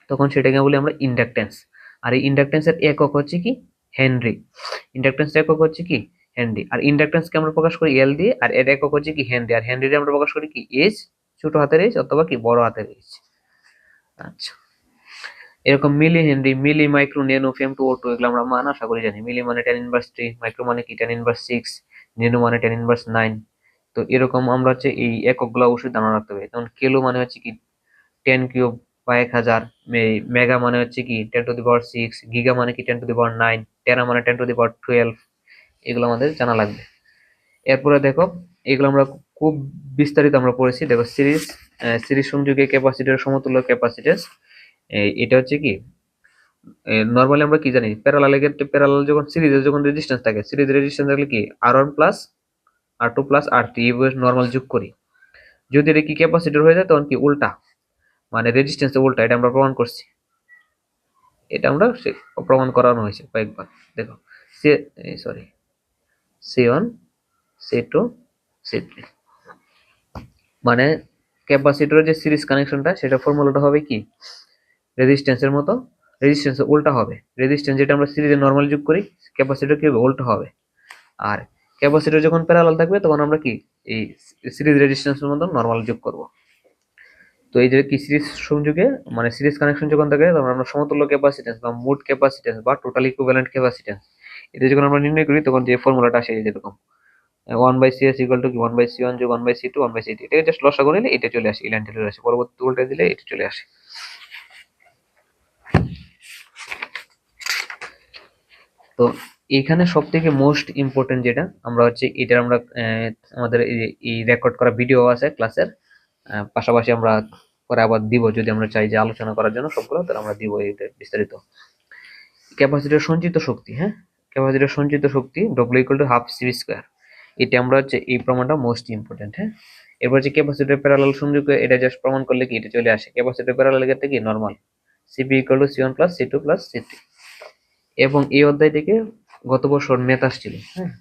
তখন সেটাকে বলি আমরা ইন্ডাকটেন্স। আর এই ইন্ডাকটেন্সের একক হচ্ছে কি হেনরি, ইন্ডাকটেন্সের একক হচ্ছে কি হেনরি। আর ইন্ডাকটেন্সকে আমরা প্রকাশ করি এল দিয়ে, আর এর একক হচ্ছে কি হেনরি। আর হেনরি আমরা প্রকাশ করি কি এইচ, ছোট হাতের এইচ অথবা কি বড় হাতের এইচ। আচ্ছা এরকম মিলি হেনরি, মিলি মাইক্রো, ন্যানো, ফেম টু, এগুলো আমরা মান আশা করি জানি। মিলি মানে 10⁻3, মাইক্রো মানে কি 10⁻6, ন্যানো মানে 10⁻9। তো এরকম আমরা হচ্ছে এই এককগুলো অবশ্যই জানা রাখতে হবে। যেমন কিলো মানে হচ্ছে কি 10³ বা 1000, মেগা মানে হচ্ছে কি 10⁶, গিগা মানে কি 10⁹, টেরা মানে 10⁻12। এগুলো আমাদের জানা লাগবে। এরপরে দেখো এগুলো আমরা খুব বিস্তারিত আমরা পড়েছি। দেখো সিরিজ সংযোগে ক্যাপাসিটরের সমতুল্য ক্যাপাসিটেন্স, এটা হচ্ছে কি নরমালি আমরা কি জানি প্যারালাল ক্ষেত্রে, প্যারালাল যখন সিরিজে যখন রেজিস্ট্যান্স থাকে, সিরিজ রেজিস্ট্যান্স থাকলে কি R1 plus R2 plus R3 এইভাবে নরমাল যোগ করি। যদি এটা কি ক্যাপাসিটর হয়ে যায় তখন কি উল্টা, মানে রেজিস্ট্যান্স উল্টা, এটা আমরা প্রমাণ করছি। এটা আমরা প্রমাণ করানো হয়েছে কয়েকবার। দেখো C1 C2 C3, মানে ক্যাপাসিটরের যে সিরিজ কানেকশনটা সেটা ফর্মুলাটা হবে কি রেজিস্ট্যান্সের মতো, রেজিস্ট্যান্সের উল্টা হবে। রেজিস্ট্যান্স যেটা আমরা সিরিজে নরমাল যোগ করি, ক্যাপাসিটর কি হবে উল্টা হবে। আর ক্যাপাসিটর যখন প্যারালাল থাকবে তখন আমরা কি এই সিরিজ রেজিস্ট্যান্সের মতো নরমাল যোগ করব। তো এই যে কি সিরিজ সংযোগে মানে সিরিজ কানেকশন যখন থাকে তখন আমরা সমতুল্য ক্যাপাসিটেন্স বা মোট ক্যাপাসিটেন্স বা টোটাল ইকুইভ্যালেন্ট ক্যাপাসিটেন্স এটা যখন আমরা নির্ণয় করি তখন যে ফর্মুলাটা আসে যেরকম 1/CS ইকুয়াল টু 1/C1 যোগ 1/C2 1/C3, এটাকে জাস্ট লসাগু নিলে এটা চলে আসে, এই লাইনটা চলে আসে, পরবর্তী উল্টে দিলে এটা চলে আসে। তো এখানে সব থেকে মোস্ট ইম্পর্টেন্ট যেটা আমরা হচ্ছে এটা আমরা আমাদের এই রেকর্ড করা ভিডিও আছে ক্লাসের, পাশাপাশি আমরা পরে আবার দিব যদি আমরা চাই যে আলোচনা করার জন্য সবগুলো, তাহলে আমরা দিব এটা বিস্তারিত। ক্যাপাসিটর সঞ্চিত শক্তি, হ্যাঁ ক্যাপাসিটর সঞ্চিত শক্তি W equal to half CV square, এটা আমরা হচ্ছে এই প্রমাণটা মোস্ট ইম্পর্টেন্ট। হ্যাঁ এরপর হচ্ছে ক্যাপাসিটর প্যারালাল সংযোগ, এটা জাস্ট প্রমাণ করলে কি এটা চলে আসে। ক্যাপাসিটর প্যারালাল ক্ষেত্রে কি normal CP equal to C1 plus C2 plus C3। এবং এই অধ্যায় থেকে গত বছর ম্যাথ আসছিল, হ্যাঁ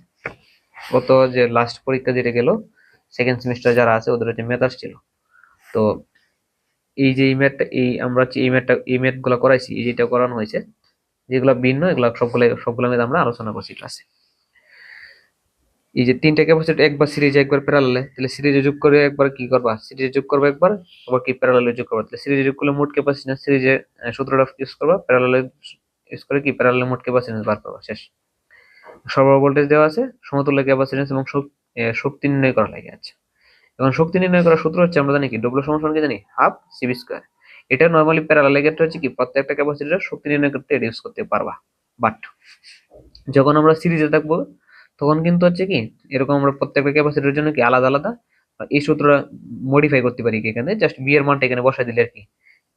গত যে লাস্ট পরীক্ষা যেটা গেল সেকেন্ড সেমিস্টার যারা আছে ওদের হচ্ছে ম্যাথ আসছিল। তো এই যে এই ম্যাথটা আমরা হচ্ছে এই ম্যাথ গুলো করাইছি, এই যেটা করানো হয়েছে যেগুলো ভিন্ন এগুলো সবগুলো ম্যাথ আমরা আলোচনা করছি ক্লাসে। এই যে তিনটা ক্যাপাসিটর একবার সিরিজে একবার প্যারালালে, তাহলে সিরিজে যোগ করে একবার কি করবা সিরিজে যোগ করবে একবার, আবার কি প্যারালালে যোগ করবা, তাহলে সিরিজে যোগ করলে মোট ক্যাপাসিট্যান্স সিরিজে সূত্রটা ইউজ করবা, প্যারালালে ইউজ করে কি প্যারালালে মোট ক্যাপাসিট্যান্স বার করবা, শেষ। সরবরাহ ভোল্টেজ দেওয়া আছে, সমতুল্য ক্যাপাসিট্যান্স এবং শক্তি নির্ণয় করা লাগে। আচ্ছা এবং শক্তি নির্ণয় করার সূত্র হচ্ছে আমরা জানি কি ডব্লিউ সমান কি জানি হাফ সিভি স্কয়ার। এটা নরমালি প্যারালাল ক্ষেত্রে হচ্ছে কি প্রত্যেকটা ক্যাপাসিটরের শক্তি নির্ণয় করতে এটা ইউজ করতে পারবা, বাট যখন আমরা সিরিজে থাকবো তখন কিন্তু হচ্ছে কি এরকম আমরা প্রত্যেকটা ক্যাপাসিটরের জন্য কি আলাদা আলাদা এই সূত্রটা মডিফাই করতে পারি এখানে, জাস্ট বি এর মানটা এখানে বসাই দিলে আর কি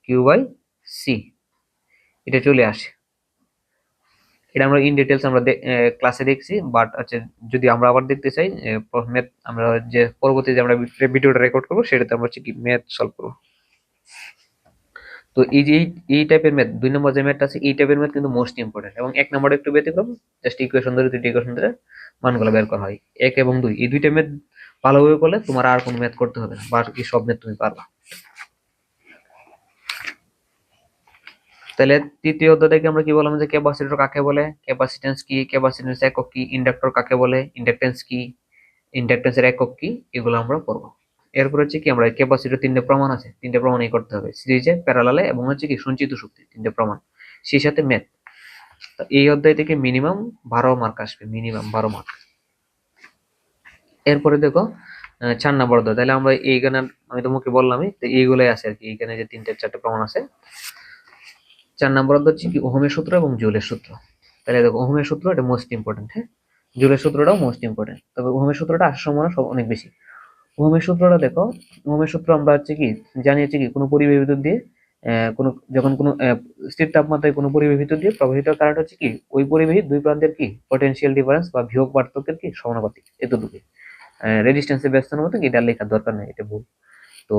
কিউ বাই সি এটা চলে আসে। এটা আমরা ইন ডিটেলস আমরা ক্লাসে দেখছি, বাট হচ্ছে যদি আমরা আবার দেখতে চাই ম্যাথ, আমরা যে পরবর্তীতে আমরা ভিডিওটা রেকর্ড করবো সেটাতে আমরা হচ্ছে কি ম্যাথ সলভ করবো। তো এই যে এই টাইপের ম্যাথ, 2 নম্বর যে ম্যাথটা আছে এই টাইপের ম্যাথ কিন্তু মোস্ট ইম্পর্টেন্ট, এবং 1 নম্বরে একটু ব্যতিক্রম, জাস্ট ইকুয়েশন ধরে 2টি ইকুয়েশন ধরে মানগুলো বের করা হয়। 1 এবং 2 এই দুইটা ম্যাথ ভালোভাবে করলে তোমার আর কোনো ম্যাথ করতে হবে না, বাকি সব ম্যাথ তুমি পারবা। তাহলে তৃতীয় অধ্যায় থেকে আমরা কি বললাম যে ক্যাপাসিটর কাকে বলে, ক্যাপাসিট্যান্স কি, ক্যাপাসিট্যান্স একক কি, ইন্ডাক্টর কাকে বলে, ইন্ডাকটেন্স কি, ইন্ডাকটেন্সের একক কি, এগুলো আমরা পড়বো। এরপর হচ্ছে কি আমরা ক্যাপাসিটর 3টে প্রমাণ আছে, 3টে প্রমাণই করতে হবে, সিরিজে, প্যারালালে এবং হচ্ছে কি সঞ্চিত শক্তি, 3টে প্রমাণ, সেই সাথে ম্যাথ। এই অধ্যায় থেকে মিনিমাম 12 মার্ক আসবে, মিনিমাম 12 মার্ক। এরপরে দেখো 4 নম্বর অধ্যায়, তাহলে আমরা এইখানে আমি তোমাকে বললামই তো এইগুলাই আছে আর কি, এইখানে যে 3-4টে প্রমাণ আছে। 4 নম্বর অধ্যায় হচ্ছে কি ওহমের সূত্র এবং জুলের সূত্র। তাহলে দেখো ওহমের সূত্র এটা মোস্ট ইম্পর্টেন্ট, হ্যাঁ, জুলের সূত্রটাও মোস্ট ইম্পর্টেন্ট, তবে ওহমের সূত্রটা আসার সম্ভাবনা সব অনেক বেশি। ওহমের সূত্রটা দেখো, ওহমের সূত্র আমরা হচ্ছে কি জানি হচ্ছে কি কোনো পরিবাহী বিদ্যুৎ দিয়ে কোনো যখন কোনো স্থির তাপমাত্রায় কোনো পরিবাহী বিদ্যুৎ দিয়ে প্রবাহিত কারেন্ট হচ্ছে কি ওই পরিবাহীর দুই প্রান্তের কি পটেনশিয়াল ডিফারেন্স বা বিভব পার্থক্যের কি সমানুপাতিক, এতটুকু। রেজিস্ট্যান্সের ব্যস্তার মতো এটা লেখার দরকার নেই, এটা ভুল। তো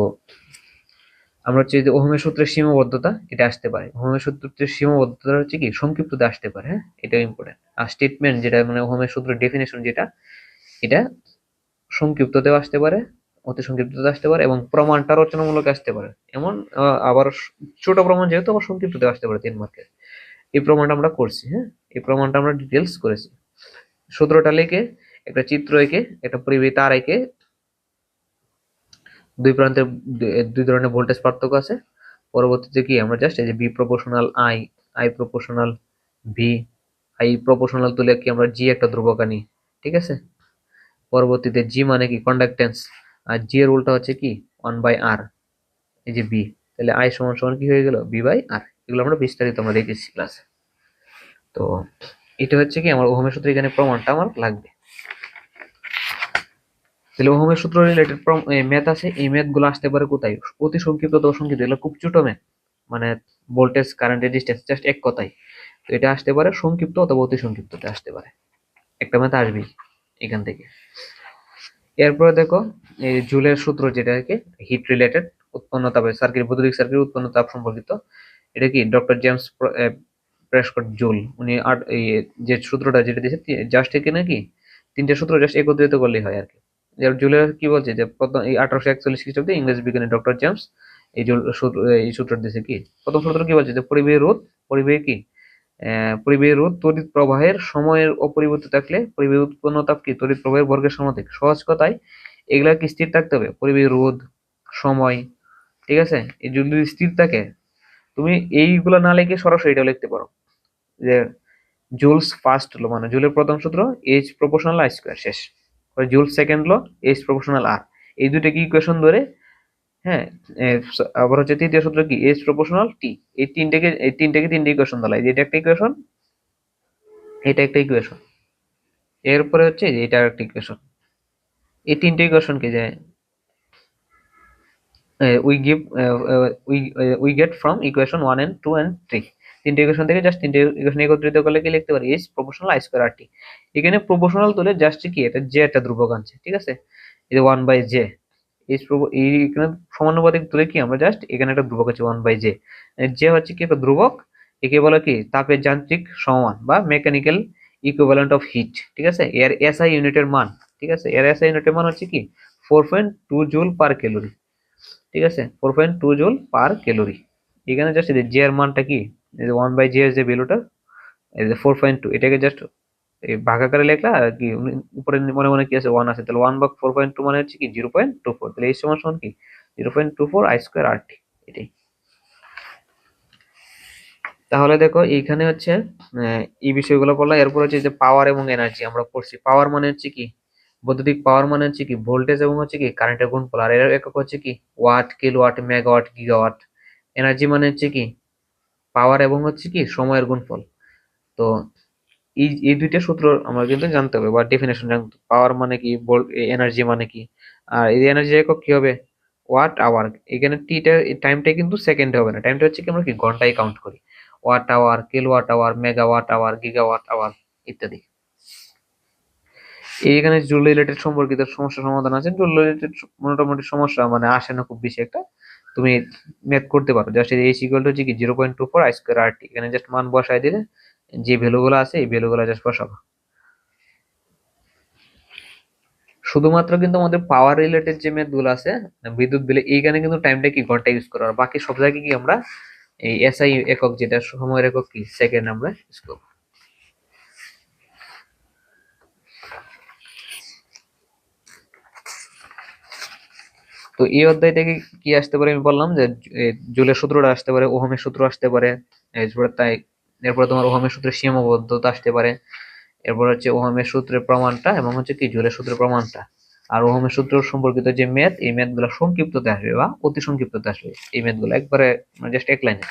আমরা হচ্ছে যে ওহমের সূত্রের সীমাবদ্ধতা এটা আসতে পারে, ওহমের সূত্রের সীমাবদ্ধতা হচ্ছে কি সংক্ষিপ্ততে আসতে পারে, হ্যাঁ, এটাও ইম্পর্টেন্ট। আর স্টেটমেন্ট যেটা মানে ওহমের সূত্রের ডেফিনেশন যেটা, এটা সংক্ষিপ্ততেও আসতে পারে, অতি সংক্ষিপ্ততে আসতে পারে, এবং প্রমাণটা রচনামূলক আসতে পারে। এমন আবার ছোট প্রমাণ যেহেতু আবার সংক্ষিপ্ততে আসতে পারে 3 মার্কের। এই প্রমাণটা আমরা করছি, হ্যাঁ, এই প্রমাণটা আমরা ডিটেলস করেছি। সূত্রটা লিখে একটা চিত্র এঁকে একটা পরিবাহী তার এঁকে দুই প্রান্তের দুই ধরনের ভোল্টেজ পার্থক্য আছে। পরবর্তীতে কি আমরা জাস্ট এই যে B proportional I, I proportional V, I proportional তুলে কি আমরা জি একটা ধ্রুবক আনি, ঠিক আছে। পরবর্তীতে জি মানে কি কন্ডাক্টেন্স, আর জি এর উল্টা হচ্ছে কি 1/r, এই যে বি, তাহলে আই সমান সমান কি হয়ে গেল বি/আর। এগুলো আমরা বিস্তারিত আমরা দেখেছি ক্লাসে। তো এটা হচ্ছে কি আমার ওহমের সূত্র, এখানে প্রমাণটা আমার লাগবে। তাহলে ওহমের সূত্র রিলেটেড ম্যাথ আছে, এই ম্যাথ গুলো আসতে পারে কোথায়, অতি সংক্ষিপ্ত তো সংক্ষিপ্ত, এগুলো খুব ছোট ম্যাথ, মানে ভোল্টেজ কারেন্ট রেজিস্ট্যান্স জাস্ট এক কথাই। তো এটা আসতে পারে সংক্ষিপ্ত অথবা অতি সংক্ষিপ্ততে আসতে পারে, একটা ম্যাথ আসবেই এখান থেকে। এরপরে দেখো এই জুলের সূত্র যেটাকে হিট রিলেটেড, উৎপন্ন তাপের সার্কিট, বৈদ্যুতিক সার্কিট উৎপন্ন তাপ সম্পর্কিত। এটা কি ডক্টর জেমস প্রেসকট জুল, উনি যে সূত্রটা যেটা দিয়েছে জাস্ট এখানে কি 3টে সূত্র জাস্ট একত্রিত করলেই হয় আর কি। জুলের কি বলছে যে প্রথম এই 1841 খ্রিস্টাব্দে ইংরেজ বিজ্ঞানী ডক্টর জেমস এই জুল এই সূত্র দিয়েছে কি, প্রথম সূত্র কি বলছে যে পরিবাহী রোধ, পরিবাহী কি পরিবাহী রোধ তড়িৎ প্রবাহের সময়ের অপরিবর্তিত থাকলে পরিবাহী উৎপন্ন তাপ কি তড়িৎ প্রবাহের বর্গের সমানুপাতিক। সহজ কথায় এগুলা কি স্থির থাকতে হবে, পরিবাহী রোধ, সময়, ঠিক আছে। এই যদি স্থির থাকে, তুমি এইগুলা না লিখে সরাসরি এটা লিখতে পারো যে জুলস ফার্স্ট ল, মানে জুলের প্রথম সূত্র এইচ প্রপোর্শনাল আই স্কয়ার, শেষ। Joule's second law H proportional R, এই দুইটা কি ইকুয়েশন ধরে, হ্যাঁ। আবার হচ্ছে তৃতীয় সূত্র কি এইচ প্রপোর্শনাল টি, এই তিনটাকে 3টে ইকুয়েশন ধরা, এটা একটা ইকুয়েশন, এটা একটা ইকুয়েশন, এরপরে হচ্ছে যে এটা একটা ইকুয়েশন। এই 3টে ইকুয়েশন কি যে we get from equation 1 and 2 and 3। 3টে ইকুয়েশন থেকে জাস্ট 3টে ইকুয়েশন একত্রিত করলে কি লিখতে পারি এইচ প্রপোর্শনাল আই স্কয়ার আর টি। এখানে প্রপোর্শনাল তুলে জাস্ট কি এটা জে একটা ধ্রুবক আনছে, ঠিক আছে, এই যে 1/j, এইখানে সমানুপাতিক তুলে কি আমরা জাস্ট এখানে একটা ধ্রুবক আছে 1/j, জে হচ্ছে কি একটা ধ্রুবক, একে বলে কি তাপের যান্ত্রিক সমমান বা মেকানিক্যাল ইকুইভ্যালেন্ট অফ হিট, ঠিক আছে। এর এসআই ইউনিটের মান, ঠিক আছে, এর এসআই ইউনিটের মান হচ্ছে কি 4.2 জুল পার ক্যালোরি, ঠিক আছে, 4.2 জুল পার ক্যালোরি। এখানে জাস্ট এই জে এর মানটা কি, এই যে 1/j এর যে ভ্যালুটা এই যে 4.2, এটাকে জাস্ট এই ভাগাকারে লেখলা আর কি, উপরে মনে মনে কি আছে 1 আছে, তাহলে 1 ভাগ 4.2 মানে হচ্ছে কি 0.24, তাহলে এই সমান সমান কি 0.24 আই স্কয়ার আর টি, এটাই। তাহলে দেখো এইখানে হচ্ছে এই বিষয়গুলো বললাম। এরপর হচ্ছে যে পাওয়ার এবং এনার্জি আমরা পড়ছি। পাওয়ার মানে হচ্ছে কি বৈদ্যুতিক পাওয়ার মানে হচ্ছে কি ভোল্টেজ এবং হচ্ছে কি কারেন্টের গুণফল, আর এর একক হচ্ছে কি watt, kilowatt, megawatt, gigawatt. Energy মানে হচ্ছে কি পাওয়ার এবং হচ্ছে কি সময়ের গুণফল। তো এই দুইটা সূত্র আমরা কিন্তু জানতে হবে বা ডেফিনেশন জানতে, পাওয়ার মানে কি, এনার্জি মানে কি, আর এই এনার্জি একক কি হবে, ওয়াট আওয়ার। এখানে টিটা টাইমটা কিন্তু সেকেন্ডে হবে না, টাইমটা হচ্ছে কি আমরা কি ঘন্টায় কাউন্ট করি। Watt hour, kilowatt hour, megawatt hour, gigawatt hour ইত্যাদি। এইখানে জুল রিলেটেড সম্পর্কিত সমস্যা সমাধান আছে। জুল রিলেটেড মোটামুটি সমস্যা মানে আসে না খুব বেশি একটা, তুমি ম্যাথ করতে পারো। জাস্ট এইচ ইকুয়াল টু হচ্ছে কি 0.24 আই স্কয়ার আর টি, এখানে জাস্ট মান বসায় দিলে যে ভ্যালুগুলো আছে এই ভ্যালুগুলো জাস্ট বসাবো। শুধুমাত্র কিন্তু আমাদের পাওয়ার রিলেটেড যে ম্যাথ গুলো আছে, বিদ্যুৎ বিলে, এইখানে কিন্তু টাইমটা কি ঘন্টা ইউজ করো, আর বাকি সব জায়গায় কি আমরা এই এসআই একক, যেটা সময়ের একক কি সেকেন্ড, আমরা ইউজ করবো। তো এই অধ্যায় থেকে কি আসতে পারে, আমি বললাম যে জুলের সূত্রটা আসতে পারে, ওহমের সূত্র আসতে পারে, এরপরে তাই এরপরে তোমার ওহমের সূত্রের সীমাবদ্ধতা আসতে পারে, এরপর হচ্ছে ওহমের সূত্রের প্রমাণটা এবং হচ্ছে কি জুলের সূত্রের প্রমাণটা। আর ওহমের সূত্র সম্পর্কিত যে ম্যাথ, এই ম্যাথ গুলো সংক্ষিপ্ততে আসবে বা অতি সংক্ষিপ্ততে আসবে, এই ম্যাথ গুলো একবারে জাস্ট এক লাইনে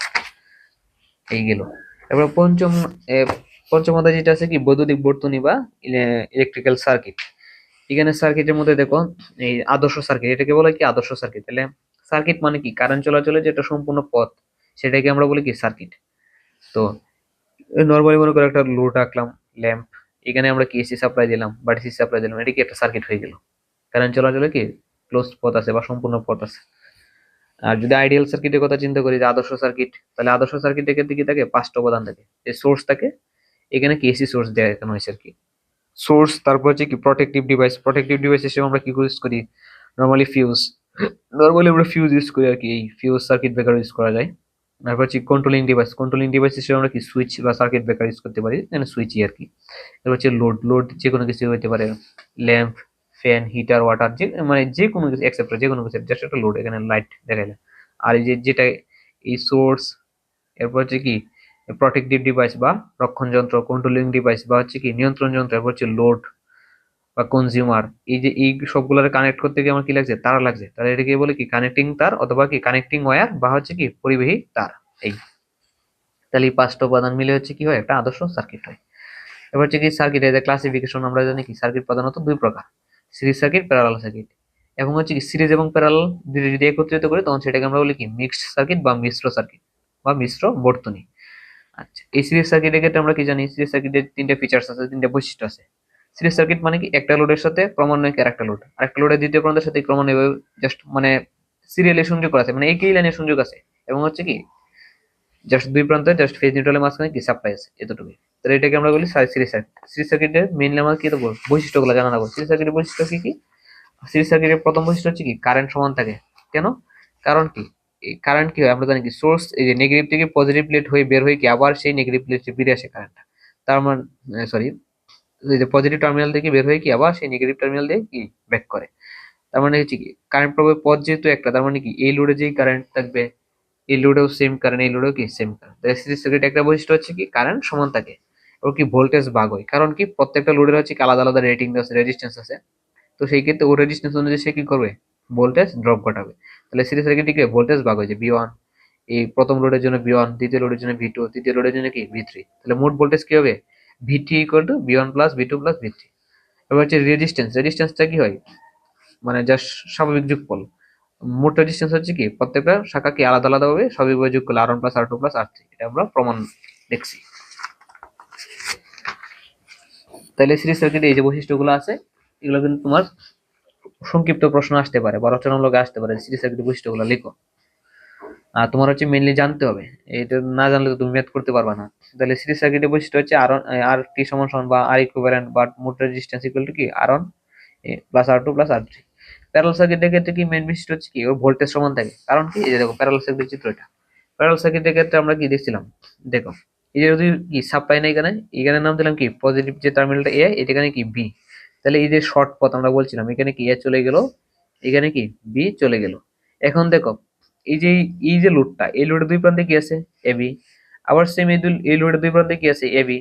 এই গেল। এবার পঞ্চম অধ্যায় যেটা আছে কি বৈদ্যুতিক বর্তনী বা ইলেকট্রিক্যাল সার্কিট। এখানে সার্কিটের মধ্যে দেখো এই আদর্শ সার্কিট, এটাকে বলে কি আদর্শ সার্কিট। তাহলে সার্কিট মানে কি, কারেন্ট চলাচলের যেটা সম্পূর্ণ পথ, সেটাকে আমরা বলি কি সার্কিট। তো নর্মালি মনে করো একটা লোড আঁকলাম, ল্যাম্প, এখানে আমরা কি এসি সাপ্লাই দিলাম বা ডিসি সাপ্লাই দিলাম, এটা কি একটা সার্কিট হয়ে গেল। কারেন্ট চলাচলে কি ক্লোজ পথ আছে বা সম্পূর্ণ পথ আছে। আর যদি আইডিয়াল সার্কিটের কথা চিন্তা করি, যে আদর্শ সার্কিট, তাহলে আদর্শ সার্কিটের ক্ষেত্রে কি থাকে, পাঁচটা উপাদান থাকে। যে সোর্স থাকে, এখানে কি এসি সোর্স দেওয়া এখানে হয়েছে আর কি সোর্স। তারপর হচ্ছে কি প্রোটেক্টিভ ডিভাইস, প্রোটেক্টিভ ডিভাইস হিসেবে আমরা কি ইউজ করি, নর্মালি ফিউজ, নর্মালি আমরা ফিউজ ইউজ করি আর কি, এই ফিউজ সার্কিট ব্রেকার ইউজ করা যায়। তারপর হচ্ছে কন্ট্রোলিং ডিভাইস, কন্ট্রোলিং ডিভাইস হিসেবে আমরা কি সুইচ বা সার্কিট ব্রেকার ইউজ করতে পারি, এখানে সুইচই আর কি। তারপর হচ্ছে লোড, লোড যে কোনো কিছু হতে পারে, ল্যাম্প, ফ্যান, হিটার, ওয়াটার, যে মানে যে কোনো কিছু এক্সেপ্ট যে কোনো কিছু, জাস্ট একটা লোড, এখানে লাইট দেখাইলে। আর এই যে যেটা এই সোর্স, এরপর হচ্ছে কি প্রোটেক্টিভ ডিভাইস বা রক্ষণ যন্ত্র, কন্ট্রোলিং ডিভাইস বা হচ্ছে কি নিয়ন্ত্রণ যন্ত্র, এরপর হচ্ছে লোড বা কনজিউমার। এই যে এই সবগুলোরে কানেক্ট করতে গিয়ে আমার কি লাগছে, তার লাগছে, তাহলে এটাকে বলে কি কানেক্টিং তার অথবা কি কানেক্টিং ওয়্যার বা হচ্ছে কি পরিবাহী তার। এই তাহলে এই পাঁচটা উপাদান মিলে হচ্ছে কি হয়, একটা আদর্শ সার্কিট হয়। এবার হচ্ছে কি সার্কিটের যে ক্লাসিফিকেশন, আমরা জানি কি সার্কিট প্রধানত দুই প্রকার, সিরিজ সার্কিট, প্যারালাল সার্কিট। এবং হচ্ছে কি সিরিজ এবং প্যারালাল দুটো যদি একত্রিত করি, তখন সেটাকে আমরা বলি কি মিক্সড সার্কিট বা মিশ্র সার্কিট বা মিশ্র বর্তনী। আচ্ছা, এই সিরিজ সার্কিটের ক্ষেত্রে আমরা কি জানি, সিরিজ সার্কিটের তিনটা ফিচার্স আছে, তিনটা বৈশিষ্ট্য আছে। সিরিজ সার্কিট মানে কি একটা লোডের সাথে ক্রমান্বয়ে আরেকটা লোড, আরেকটা লোডের দ্বিতীয় প্রান্তের সাথে ক্রমান্বয়ে জাস্ট মানে সিরিয়ালি সংযোগ করা আছে, মানে একই লাইনে সংযোগ আছে, এবং হচ্ছে কি জাস্ট দুই প্রান্তে জাস্ট ফেজ নিউট্রালের মাঝখানে কি সাপ্লাই আছে, এতটুকুই। তাহলে এটাকে আমরা বলি সিরিজ সার্কিট। সিরিজ সার্কিটের মেইনলি আমরা কি দেবো, বৈশিষ্ট্যগুলো জানা নেবো। সিরিজ সার্কিটের বৈশিষ্ট্য কি কি, সিরিজ সার্কিটের প্রথম বৈশিষ্ট্য হচ্ছে কি কারেন্ট সমান থাকে। কেন, কারণ কি এই কারেন্ট কি হয়, আমরা জানি কি সোর্স এই যে নেগেটিভ থেকে পজিটিভ প্লেট হয়ে বের হয়ে কি আবার সেই নেগেটিভ প্লেটে ফিরে আসে কারেন্টটা। তার মানে সরি, এই যে পজিটিভ টার্মিনাল থেকে বের হয়ে কি আবার সেই নেগেটিভ টার্মিনাল দিয়ে কি ব্যাক করে। তার মানে হচ্ছে কি কারেন্ট প্রবাহের পথ যেহেতু একটা, তার মানে কি এই লোডে যেই কারেন্ট থাকবে, এই লোডেও সেম কারেন্ট, এই লোডেও কি সেম কারেন্ট। তাহলে সিরিজ সার্কিট একটা বৈশিষ্ট্য হচ্ছে কি কারেন্ট সমান থাকে, এবং কি ভোল্টেজ ভাগ হয়। কারণ কি প্রত্যেকটা লোডের হচ্ছে কি আলাদা আলাদা রেটিং আছে, রেজিস্ট্যান্স আছে। তো সেই ক্ষেত্রে ওর রেজিস্ট্যান্স অনুযায়ী সে কি করবে, ভোল্টেজ ড্রপ ঘটাবে। তাহলে সিরিজ সার্কিটে কি ভোল্টেজ ভাগ হয়েছে V1, এই প্রথম লোডের জন্য V1, দ্বিতীয় লোডের জন্য V2, তৃতীয় লোডের জন্য কি V3। তাহলে মোট ভোল্টেজ কি হবে, V3 equal to V1 plus V2 plus V3। এবার হচ্ছে রেজিস্ট্যান্স, রেজিস্ট্যান্সটা কি হয়, মানে জাস্ট স্বাভাবিক যোগফল। মোট রেজিস্ট্যান্স হচ্ছে কি প্রত্যেকটা শাখা কি আলাদা আলাদা ভাবে স্বাভাবিকভাবে যোগ করলে R1 plus R2 plus R3, এটা আমরা প্রমাণ দেখছি। তাহলে সিরিজ সার্কিটে এই যে বৈশিষ্ট্যগুলো আছে, এগুলো কিন্তু তোমার সংক্ষিপ্ত প্রশ্ন আসতে পারে বা রচনামূলক আসতে পারে, সিরিজ সার্কিটের বৈশিষ্ট্যগুলো লিখো। আর তোমার হচ্ছে মেইনলি জানতে হবে, এটা না জানলে তো তুমি ম্যাথ করতে পারবে না। তাহলে সিরিজ সার্কিটের বৈশিষ্ট্য হচ্ছে আর টি সমান সমান বা আর ইকুইভ্যালেন্ট বা মোট রেজিস্ট্যান্স ইকুয়াল টু কি R1 plus R2 plus R3। Parallel সার্কিটের ক্ষেত্রে কি মেইন বৈশিষ্ট্য হচ্ছে কি ওর ভোল্টেজ সমান থাকে। কারণ কি এই যে দেখো প্যারালাল সার্কিটের চিত্র এটা, প্যারালাল সার্কিটের ক্ষেত্রে আমরা কি দেখছিলাম, দেখো এই যে যদি কি সাপ্লাই না, এখানে এখানে নাম দিলাম কি পজিটিভ যে টার্মিনালটা এ, এখানে কি বি। তাহলে এই যে শর্ট পথ আমরা বলছিলাম, এখানে কি এ চলে গেল, এখানে কি বি চলে গেল। এখন দেখো এই যে এই যে লোডটা, এই লোডের দুই প্রান্তে কি আছে এ বি, আবার সেম এই লোডের দুই প্রান্তে কি আছে এ বি,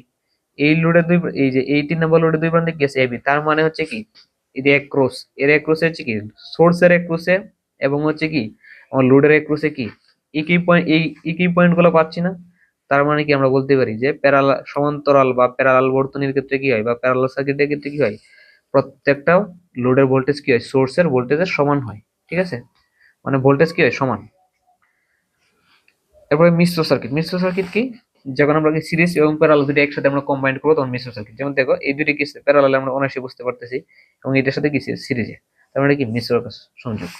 এই লোডের দুই এই যে এই 3 নম্বর লোডের দুই প্রান্তে কি আছে এ বি। তার মানে হচ্ছে কি এই যে এক ক্রস, এর এক ক্রসে হচ্ছে কি সোর্সের এক ক্রসে এবং হচ্ছে কি আমার লোডের এক ক্রসে কি একই পয়েন্ট, এই একই পয়েন্ট গুলো পাচ্ছি না। তার মানে কি আমরা বলতে পারি যে প্যারালাল সমান্তরাল বা প্যারালাল বর্তনীর ক্ষেত্রে কি হয় বা প্যারালাল সার্কিটের ক্ষেত্রে কি হয়, প্রত্যেকটা লোডের ভোল্টেজ কি হয়, সোর্সের ভোল্টেজের সমান হয়, ঠিক আছে, মানে ভোল্টেজ কি হয়, সমান। এরপরে মিশ্র সার্কিট কি, যখন আমরা সিরিজ এবং প্যারালাল দুটো একসাথে আমরা কম্বাইন করবো তখন মিশ্র সার্কিট। যেমন দেখো এই দুটি কি প্যারালালে আমরা অনায়াসে বুঝতে পারতেছি, এবং এটার সাথে কি সিরিজে, তার মানে কি মিশ্র সংযোগ।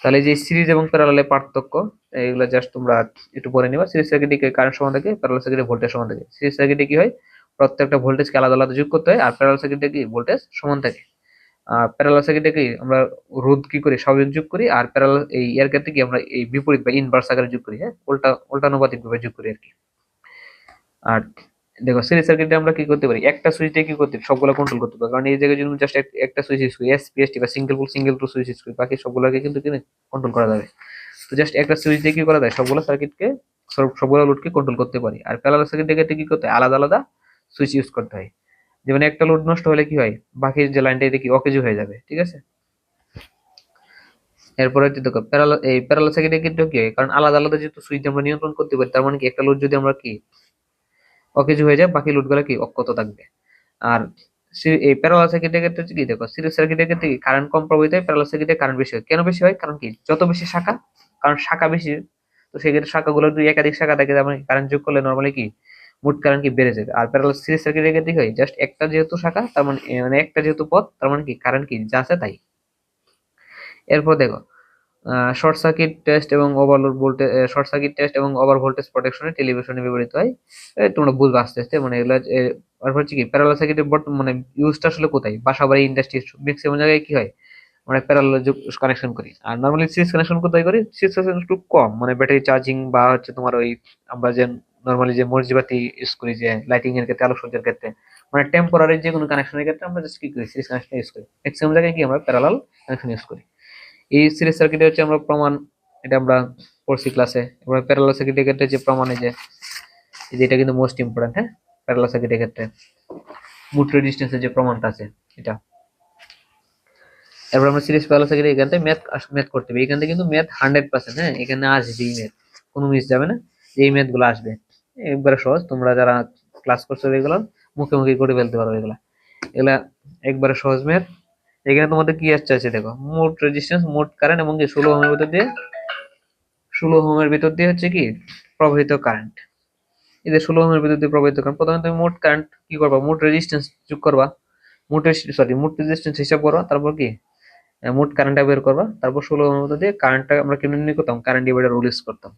তাহলে যে সিরিজ এবং প্যারালালের পার্থক্য এগুলো জাস্ট তোমরা একটু পরে নিবা। সিরিজ সার্কিটে কারেন্ট সমান থাকে, প্যারালাল সার্কিটে ভোল্টেজ সমান থাকে। সিরিজ সার্কিটে কি হয়, প্রত্যেকটা ভোল্টেজকে আলাদা আলাদা যোগ করতে হয়, আর প্যারালাল সার্কিটে কি ভোল্টেজ সমান থাকে। আর প্যারালাল সার্কিটে কি আমরা রোধ কি করি, স্বাভাবিক যোগ করি, আর প্যারালাল এই এর ক্ষেত্রে কি আমরা এই বিপরীত বা ইনভার্স আকারে যোগ করি, হ্যাঁ, উল্টানুপাতিক ভাবে যোগ করি আর কি। আর দেখো সিরিজ সার্কিটে আমরা কি করতে পারি, একটা সুইচ দিয়ে কি করতে সবগুলো কন্ট্রোল করতে পারি, কারণ এই জায়গায় যদি জাস্ট একটা সুইচ ইউজ করি, এসপিএসটি বা সিঙ্গেল টু সুইচ ইউজ করি, বাকি সবগুলোকে কিন্তু কন্ট্রোল করা যাবে। তো জাস্ট একটা সুইচ দিয়ে কি করা যায়, সবগুলো সার্কিটকে সবগুলো লোডকে কন্ট্রোল করতে পারি। আর প্যারালাল সার্কিটের ক্ষেত্রে কি করতে হয়, আলাদা আলাদা সুইচ ইউজ করতে হয়। যেমন একটা লোড নষ্ট হলে কি হয়, বাকি যে লাইনটা এটা কি অকেজো হয়ে যাবে, ঠিক আছে। এরপরে দেখো প্যারালাল সার্কিটের ক্ষেত্রে কি হয়, কারণ আলাদা আলাদা যেহেতু সুইচ আমরা নিয়ন্ত্রণ করতে পারি, তার মানে কি একটা লোড যদি আমরা কি অকেজো হয়ে যায়, বাকি লোডগুলো কি অক্ষত থাকবে। আর এই প্যারালাল সার্কিটের ক্ষেত্রে কি দেখো, সিরিজ সার্কিটের ক্ষেত্রে কি কারেন্ট কম প্রবাহিত হয়, প্যারালাল সার্কিটে কারেন্ট বেশি হয়। কেন বেশি হয়, কারণ কি যত বেশি শাখা, কারণ শাখা বেশি, তো সেক্ষেত্রে শাখাগুলো যদি একাধিক শাখা থাকে, তার মানে কারেন্ট যোগ করলে নরমালি কি মোট কারেন্ট কি বেড়ে যাবে। আর প্যারালাল সিরিজ সার্কিটের ক্ষেত্রে কি হয়, জাস্ট একটা যেহেতু শাখা, তার মানে একটা যেহেতু পথ, তার মানে কি কারেন্ট কি যা আছে তাই। এরপর দেখো শর্ট সার্কিট টেস্ট এবং overload voltage, short circuit test এবং ওভার ভোল্টেজ প্রোটেকশনে টেলিভিশনে ব্যবহৃত হয়। তোমরা বুঝবে আস্তে আস্তে, মানে এগুলো তারপর হচ্ছে কি প্যারালাল সার্কিটের মানে ইউজটা আসলে কোথায়, বাসা বাড়ি ইন্ডাস্ট্রি ম্যাক্সিমাম জায়গায় কি হয়, মানে প্যারালাল কানেকশন করি। আর নরমালি সিরিজ কানেকশন কোথায় করি, সিরিজ কানেকশন একটু কম, মানে ব্যাটারি চার্জিং বা হচ্ছে তোমার ওই আমরা যে নরমালি যে মসজিবাতি ইউজ করি, যে লাইটিং এর ক্ষেত্রে, আলোকসজ্জার ক্ষেত্রে, মানে টেম্পোরারি যে কোনো কানেকশনের ক্ষেত্রে আমরা জাস্ট কি করি, সিরিজ কানেকশন ইউজ করি। ম্যাক্সিমাম জায়গায় কি আমরা প্যারালাল কানেকশন ইউজ করি। এই সিরিজ সার্কিটে হচ্ছে আমরা প্রমাণ, এটা আমরা পড়ছি ক্লাসে। এবার প্যারালাল সার্কিটের ক্ষেত্রে যে প্রমাণ, এই যে এটা কিন্তু মোস্ট ইম্পর্টেন্ট, হ্যাঁ, প্যারালাল সার্কিটের ক্ষেত্রে মুট রেজিস্ট্যান্সের যে প্রমাণটা আছে এটা। এরপর আমরা সিরিজ প্যারালাল সার্কিটে এখান থেকে ম্যাথ করতে হবে, এখান থেকে কিন্তু ম্যাথ 100%, হ্যাঁ, এখানে আসবেই ম্যাথ, কোনো মিস যাবে না, এই ম্যাথ গুলো আসবে একবারে সহজ। তোমরা যারা ক্লাস করছো এগুলো মুখে করে ফেলতে পারো, এগুলা এগুলা একবারে সহজ ম্যাথ। এখানে তোমাদের কি আসছে আছে দেখো, মোট রেজিস্ট্যান্স, মোট কারেন্ট, এবং কি 16 ওহমের ভিতর দিয়ে হচ্ছে কি প্রবাহিত কারেন্ট। এই যে 16 ওহমের ভিতর দিয়ে প্রবাহিত কারেন্ট, প্রথমে তুমি মোট কারেন্ট কি করবা, মোট রেজিস্ট্যান্স যোগ করবা, মোট রেজিস্ট্যান্স হিসাব করবা, তারপর কি মোট কারেন্টটা বের করবা, তারপর 16 ওহমের মধ্যে দিয়ে কারেন্টটা আমরা কেমন নির্ণয় করতাম, কারেন্ট ডিভাইডার রুল ইউজ করতাম।